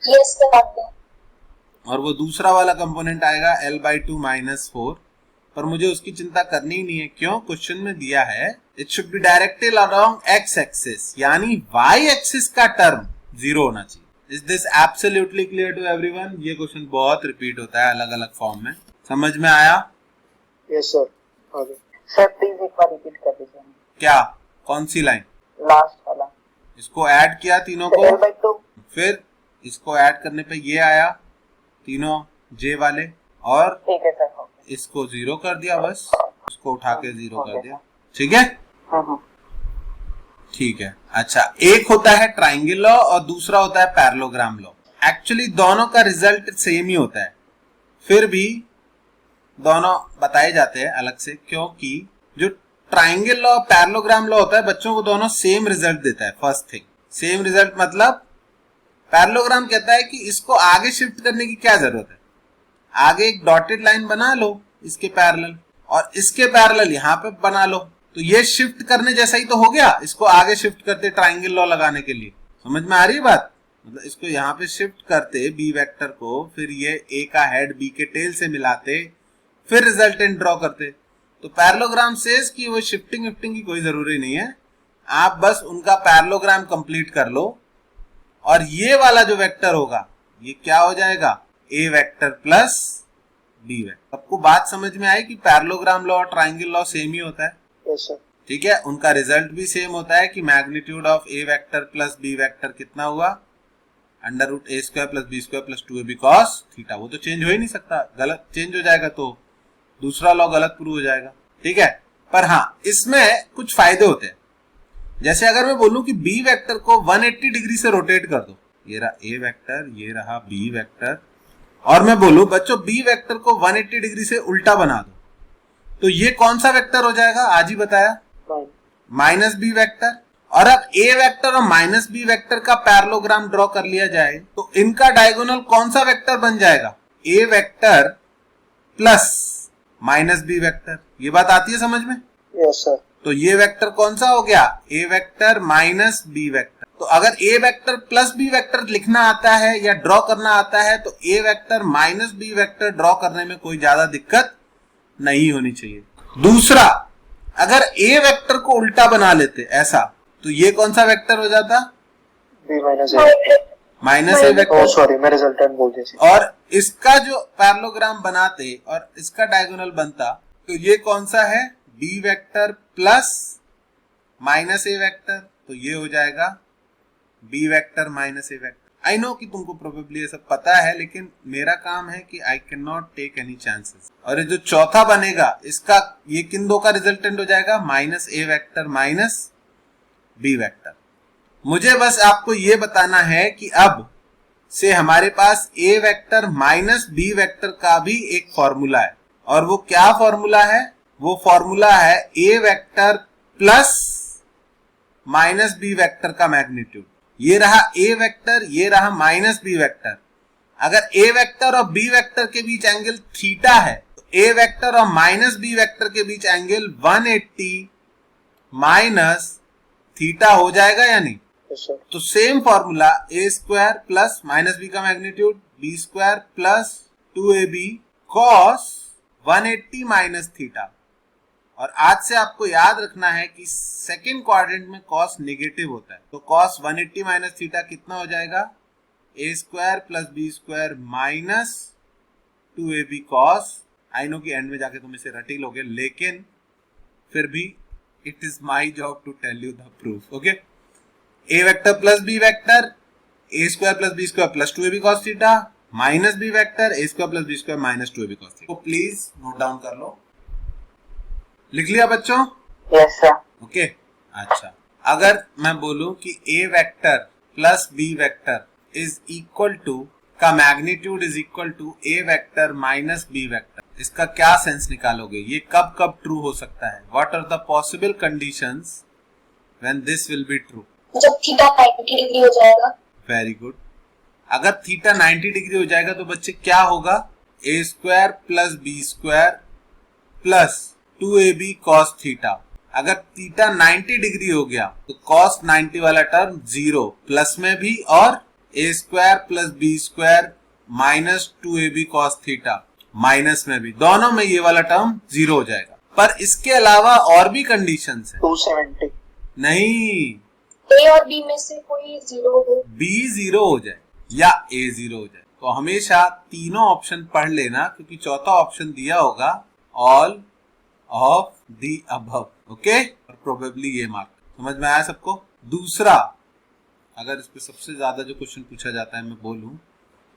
यस सर आप दो। और वो दूसरा वाला कंपोनेंट आएगा L/2 -4, पर मुझे उसकी चिंता करनी ही नहीं है। क्यों? क्वेश्चन में दिया है it should be directed along x axis, यानी y एक्सिस का टर्म 0 होना चाहिए। Is this absolutely clear to everyone? ये क्वेश्चन बहुत रिपीट होता है अलग अलग फॉर्म में। समझ में आया? Yes sir. आगे सर प्लीज एक बार रिपीट कर दीजिए। क्या? कौन सी लाइन? लास्ट वाला। इसको ऐड किया तीनों को, L/2 फिर इसको ऐड करने पे ये आया तीनों J वाले, और ठीक है सर। इसको 0 कर दिया, बस इसको उठा के 0 कर दिया। ठीक है? ठीक है। अच्छा, एक होता है ट्राइंगल लॉ और दूसरा होता है पैरेललोग्राम लॉ। एक्चुअली दोनों का रिजल्ट सेम ही होता है, फिर भी दोनों बताए जाते हैं अलग से, क्योंकि जो ट्राइंगल लॉ पैरेललोग्राम लॉ होता है बच्चों को दोनों सेम रिजल्ट देता है। फर्स्ट थिंग, सेम रिजल्ट मतलब पैरेललोग्राम कहता है कि इसको आगे शिफ्ट करने की क्या जरूरत है, आगे एक डॉटेड लाइन बना लो इसके पैरेलल और इसके पैरेलल यहां पे बना लो, तो ये शिफ्ट करने जैसा ही तो हो गया। इसको आगे शिफ्ट करते ट्राइंगल लॉ लगाने के लिए, समझ में आ रही है बात? मतलब इसको यहाँ पे शिफ्ट करते बी वेक्टर को, फिर ये ए का हेड बी के टेल से मिलाते, फिर रिजल्टेंट ड्रॉ करते। तो पैरेललोग्राम सेज कि वो शिफ्टिंग विफ्टिंग की कोई जरूरी नहीं है, आप बस उनका पैरेललोग्राम कंप्लीट कर लो और ये वाला जो वेक्टर होगा ये क्या हो जाएगा? A vector plus B vector. सबको बात समझ में आई कि पैरेललोग्राम लॉ और ट्राइंगल लॉ सेम ही होता है? Yes sir. ठीक है, उनका रिजल्ट भी सेम होता है कि magnitude of A vector plus B vector कितना हुआ? √a² + b² + 2ab cos theta. वो तो चेंज हो ही नहीं सकता, गलत चेंज हो जाएगा तो दूसरा लॉ गलत प्रूव हो जाएगा। ठीक है, पर हाँ इसमें कुछ फायदे होते हैं। जैसे अगर मैं बोलूं कि बी वेक्टर को 180 डिग्री से रोटेट कर दो, ये रहा ए वेक्टर, ये रहा बी वेक्टर, और मैं बोलूं बच्चों बी वेक्टर को 180 डिग्री से उल्टा बना दो, तो ये कौन सा वेक्टर हो जाएगा? आज ही बताया, माइनस बी वेक्टर। और अब ए वेक्टर और माइनस बी वेक्टर का पैरेललोग्राम ड्रॉ कर लिया जाए तो इनका डायगोनल कौन सा वेक्टर बन जाएगा? A vector plus minus B vector. ये बात आती है समझ में? Yes sir. तो ये वेक्टर कौन सा हो गया? A vector minus B vector. तो अगर A vector plus B vector लिखना आता है या ड्रॉ करना आता है तो A vector minus B vector draw करने में कोई ज्यादा दिक्कत नहीं होनी चाहिए। दूसरा, अगर ए वेक्टर को उल्टा बना लेते ऐसा, तो ये कौन सा वेक्टर हो जाता? b - a minus A vector. Sorry मैं रिजल्टेंट बोल दिया। और इसका जो पैरेललोग्राम बनाते और इसका डायगोनल बनता, तो ये कौन सा है? बी वेक्टर प्लस माइनस ए वेक्टर, तो ये हो जाएगा B vector minus A vector. I know कि तुमको प्रोबेबली ये सब पता है, लेकिन मेरा काम है कि I can not take any chances. और ये जो चौथा बनेगा इसका, ये किन दो का रिजल्टेंट हो जाएगा? माइनस ए वेक्टर माइनस बी वेक्टर। मुझे बस आपको ये बताना है कि अब से हमारे पास ए वेक्टर माइनस बी वेक्टर का भी एक फॉर्मूला है, और वो क्या फॉर्मूला है? वो फॉर्मूला है A vector plus minus B vector का मैग्नीट्यूड। ये रहा ए वेक्टर, ये रहा माइनस बी वेक्टर। अगर ए वेक्टर और बी वेक्टर के बीच एंगल थीटा है तो ए वेक्टर और माइनस बी वेक्टर के बीच एंगल 180 माइनस थीटा हो जाएगा या नहीं? तो same formula a² plus minus B का magnitude b² plus 2ab cos 180 minus theta. और आज से आपको याद रखना है कि सेकंड क्वाड्रेंट में cos नेगेटिव होता है, तो cos 180 माइनस थीटा कितना हो जाएगा? a² plus b² minus 2ab cos। आई नो कि एंड में जाके तुम इसे रट ही लोगे, लेकिन फिर भी it is my job to tell you the proof. Okay, A vector plus B vector a² plus b² plus 2ab cos theta minus B vector a² plus b² minus 2ab cos theta. तो please note down कर लो। लिख लिया बच्चों? Yes sir. Okay, अच्छा अगर मैं बोलूं कि A vector plus B vector is equal to का magnitude is equal to A vector minus B vector, इसका क्या सेंस निकालोगे? ये कब कब ट्रू हो सकता है? What are the possible conditions when this will be true? जब थीटा 90 डिग्री हो जाएगा। Very good. अगर थीटा 90 डिग्री हो जाएगा तो बच्चे क्या होगा? a² plus b² plus 2ab cos theta. अगर थीटा 90 डिग्री हो गया तो cos 90 वाला टर्म 0 प्लस में भी और A square plus B square minus 2ab cos theta, minus में भी दोनों में ये वाला टर्म 0 हो जाएगा। पर इसके अलावा और भी कंडीशंस है। 270 नहीं, ए और बी में से कोई 0 हो, बी 0 हो जाए या ए 0 हो जाए। तो हमेशा तीनों ऑप्शन पढ़ लेना, क्योंकि चौथा ऑप्शन दिया होगा all of the above. Okay, और प्रोबेबली ये मार्क। समझ में आया सबको? दूसरा, अगर इस पे सबसे ज्यादा जो क्वेश्चन पूछा जाता है मैं बोलूं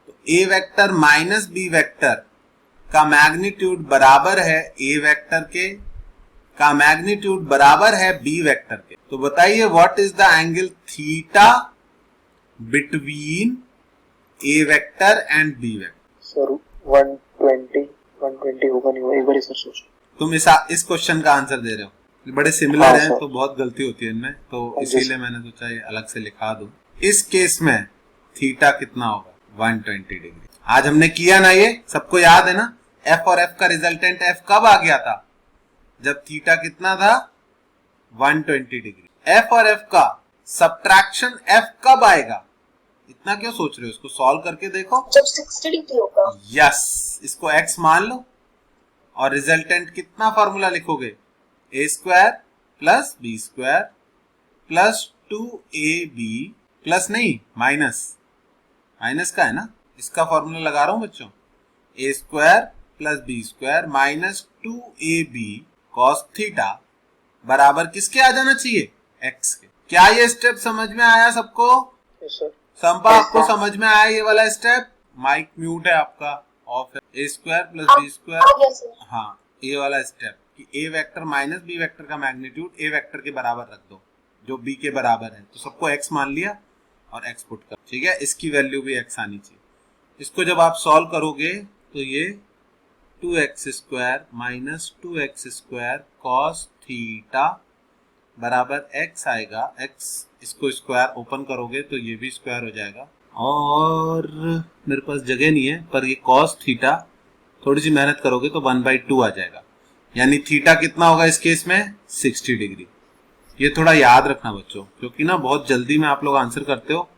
तो A vector minus B vector का मैग्नीट्यूड बराबर है ए वेक्टर के, का मैग्नीट्यूड बराबर है बी वेक्टर के। तो बताइए what is the angle theta between A vector and B vector? Sir 120 होगा नहीं होगा, एक बार सर सोचो। तुम इस क्वेश्चन का आंसर दे रहे हो, बड़े सिमिलर हाँ, हैं तो बहुत गलती होती है इनमें, तो इसीलिए मैंने सोचा ये अलग से लिखा दूं। इस केस में थीटा कितना होगा? 120 डिग्री। आज हमने किया ना, ये सबको याद है ना? एफ और एफ का रिजल्टेंट एफ कब आ गया था? जब थीटा कितना था? 120 डिग्री। एफ और एफ का सब्ट्रैक्शन एफ कब आएगा? इतना क्यों सोच रहे हो? इसको सॉल्व करके देखो। जब 60 डिग्री होगा। यस, इसको x मान लो और रिजल्टेंट कितना फॉर्मूला लिखोगे? A square plus B square plus 2ab plus नहीं माइनस का है ना, इसका फॉर्मूला लगा रहा हूं बच्चों। A square plus B square minus 2ab cos theta बराबर किसके आ जाना चाहिए? x के। क्या ये स्टेप समझ में आया सबको? Yes sir. संपा, आपको समझ में आया ये वाला स्टेप? माइक म्यूट है आपका, ऑफ है। A square plus B square, हाँ ये वाला स्टेप कि A vector minus B vector का मैग्नीट्यूड ए वेक्टर के बराबर रख दो जो बी के बराबर है। तो सबको x मान लिया और x पुट कर, ठीक है? इसकी वैल्यू भी x आनी चाहिए। इसको जब आप सॉल्व करोगे तो ये 2x square minus 2x square cos theta बराबर x आएगा। x इसको स्क्वायर ओपन करोगे तो ये भी स्क्वायर हो जाएगा, और मेरे पास जगह नहीं है पर ये कॉस थीटा थोड़ी सी मेहनत करोगे तो 1/2 आ जाएगा। यानी थीटा कितना होगा इस केस में? 60 डिग्री। ये थोड़ा याद रखना बच्चों, क्योंकि ना बहुत जल्दी में आप लोग आंसर करते हो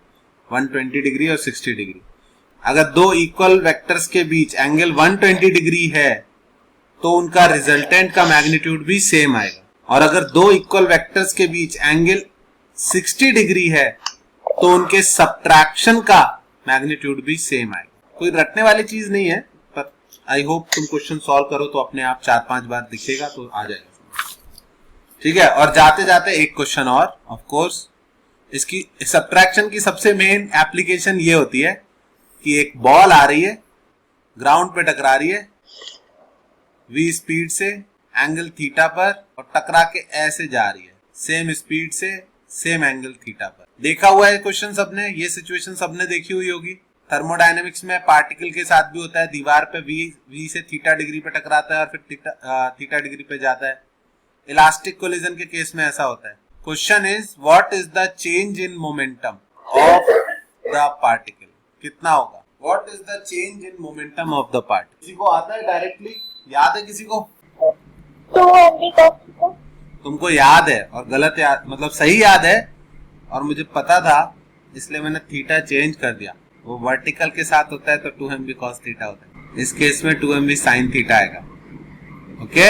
120 डिग्री और 60 डिग्री। अगर दो इक्वल वेक्टर्स के बीच एंगल 120 डिग्री है तो उनका रिजल्टेंट का मैग्नीट्यूड भी सेम आएगा, और अगर दो इक्वल वेक्टर्स के बीच एंगल 60 डिग्री है तो उनके सब्ट्रैक्शन का मैग्नीट्यूड भी सेम आएगा। कोई रटने वाली चीज नहीं है, पर आई होप तुम क्वेश्चन सॉल्व करो तो अपने आप 4-5 बार दिखेगा तो आ जाएगा, ठीक है? और जाते जाते एक क्वेश्चन और, ऑफ कोर्स इसकी सब्ट्रैक्शन की सबसे मेन एप्लीकेशन ये होती है कि एक बॉल आ रही है, ग्राउंड पे टकरा रही है v स्पीड से एंगल थीटा पर, और टकरा के ऐसे जा रही है सेम स्पीड से सेम एंगल थीटा पर। देखा हुआ है क्वेश्चन सबने, ये सिचुएशन सबने देखी हुई होगी। थर्मोडायनेमिक्स में पार्टिकल के साथ भी होता है, दीवार पे v से थीटा डिग्री पे टकराता है और फिर थीटा डिग्री पे जाता है। इलास्टिक कोलिजन के केस में ऐसा होता है। Question is what is the change in momentum of the particle? कितना होगा? What is the change in momentum of the particle? किसी को आता है डायरेक्टली? याद है किसी को? 2mv cos theta. तुमको याद है और गलत याद, मतलब सही याद है और मुझे पता था इसलिए मैंने थीटा चेंज कर दिया। वो वर्टिकल के साथ होता है तो 2mv cos थीटा होता है, इस केस में 2mv sin थीटा आएगा। ओके?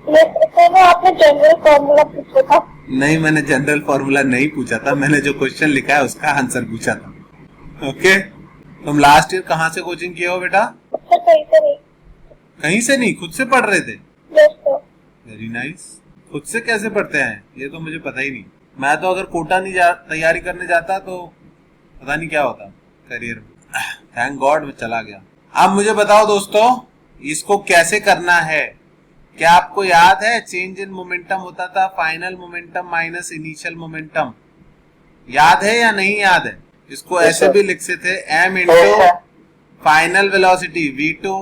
आपने जनरल फॉर्मूला पूछा था? नहीं, मैंने जनरल फॉर्मूला नहीं पूछा था, मैंने जो क्वेश्चन लिखा है उसका आंसर पूछा था। ओके? तुम लास्ट ईयर कहाँ से कोचिंग किए हो बेटा? कहीं से नहीं, खुद से पढ़ रहे थे? Very nice. खुद से कैसे पढ़ते हैं ये तो मुझे पता ही नहीं। मैं तो अगर कोटा नहीं तैयारी करने जाता तो पता नहीं क्या होता करियर में। थैंक गॉड मैं चला गया। अब मुझे बताओ दोस्तों, इसको कैसे करना है? क्या आपको याद है चेंज इन मोमेंटम होता था final momentum minus initial momentum? याद है या नहीं याद है? इसको ऐसे भी लिख सकते थे, m into final velocity v2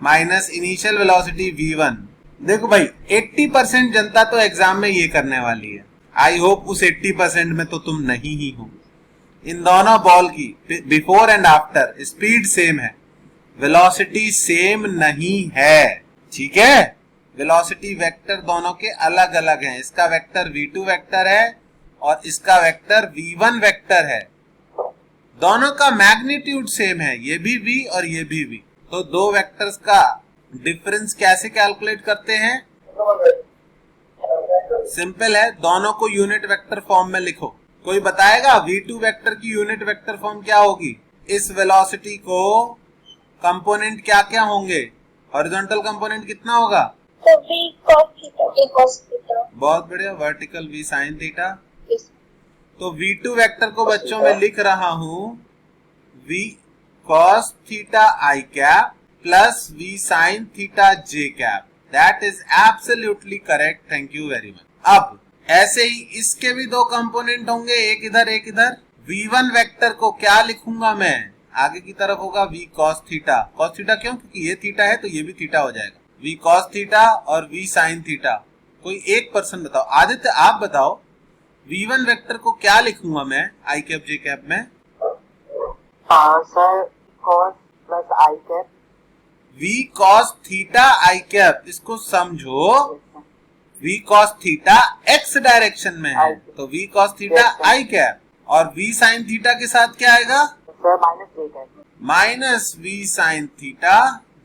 minus initial velocity v1। देखो भाई 80% जनता तो एग्जाम में ये करने वाली है। आई होप उस 80% में तो तुम नहीं ही हो। इन दोनों बॉल की before and after speed same है, वेलोसिटी सेम नहीं है, ठीक है? वेलोसिटी वेक्टर दोनों के अलग अलग हैं। इसका वेक्टर v2 वेक्टर है और इसका वेक्टर v1 वेक्टर है। दोनों का मैग्नीट्यूड सेम है, ये भी v और ये भी v, तो दो वेक्टर्स का डिफरेंस कैसे कैलकुलेट करते हैं? सिंपल है, दोनों को यूनिट वेक्टर फॉर्म में लिखो। कोई बताएगा v2 वेक्टर की यूनिट वेक्टर फॉर्म क्या होगी? इस वेलोसिटी को कंपोनेंट क्या क्या होंगे? हॉरिजॉन्टल कंपोनेंट कितना होगा? तो v cos थीटा। बहुत बढ़िया, वर्टिकल v sin थीटा। तो v2 वेक्टर को बच्चों में लिख रहा हूं v cos theta i cap plus v sin theta j cap. That is absolutely correct, thank you very much. अब ऐसे ही इसके भी दो कंपोनेंट होंगे, एक इधर एक इधर। v1 वेक्टर को क्या लिखूंगा मैं? आगे की तरफ होगा v cos theta. cos theta क्यों? क्योंकि ये थीटा है तो ये भी थीटा हो जाएगा। v cos थीटा और v sin थीटा। कोई एक पर्सन बताओ। आदित्य आप बताओ, v1 वेक्टर को क्या लिखूंगा मैं i कैप j कैप में? Sir cos plus i cap. v cos theta i cap, इसको समझो v cos theta x direction में है, तो v cos theta i cap, और v sin थीटा के साथ क्या आएगा? Sir minus j cap. Minus v sin theta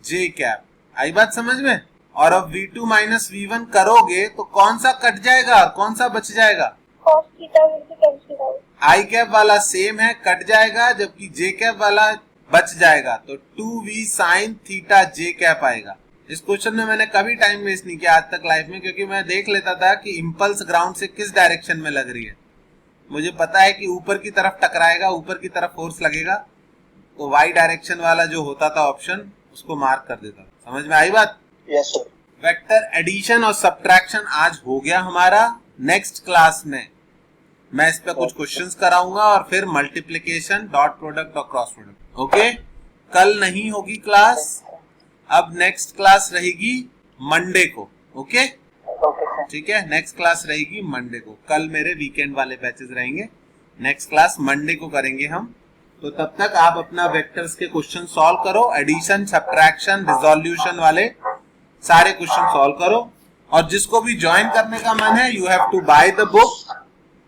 j cap. आई बात समझ में? और अब v2 माइनस v1 करोगे तो कौन सा कट जाएगा, कौन सा बच जाएगा? cos theta will be cancel out. I cap वाला सेम है, कट जाएगा, जबकि j कैप वाला बच जाएगा, तो 2v sin theta j cap आएगा। इस क्वेश्चन में मैंने कभी टाइम वेस्ट नहीं किया आज तक लाइफ में, क्योंकि मैं देख लेता था कि इंपल्स ग्राउंड से किस डायरेक्शन में लग रही है। मुझे पता है कि ऊपर की तरफ टकराएगा, ऊपर की तरफ फोर्स लगेगा, तो वाई डायरेक्शन वाला जो होता था ऑप्शन, उसको मार्क कर देता था। समझ में आई बात? Yes sir. वेक्टर एडिशन और सब्ट्रैक्शन आज हो गया हमारा। नेक्स्ट क्लास में मैं इस पे कुछ क्वेश्चंस कराऊंगा और फिर मल्टीप्लिकेशन, डॉट प्रोडक्ट और क्रॉस प्रोडक्ट। ओके, कल नहीं होगी क्लास, अब नेक्स्ट क्लास रहेगी मंडे को। ओके ठीक है, नेक्स्ट क्लास रहेगी मंडे को। कल मेरे वीकेंड वाले बैचेस रहेंगे, नेक्स्ट क्लास मंडे को करेंगे हम। तो तब तक आप अपना वेक्टर्स के क्वेश्चन सॉल्व करो, एडिशन, सब्ट्रैक्शन, रिजोल्यूशन वाले सारे क्वेश्चन सॉल्व करो। और जिसको भी ज्वाइन करने का मन है, you have to buy the book,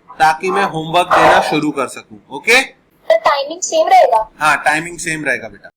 ताकि मैं होमवर्क देना शुरू कर सकूं। ओके, तो टाइमिंग सेम रहेगा? हाँ, टाइमिंग सेम रहेगा बेटा।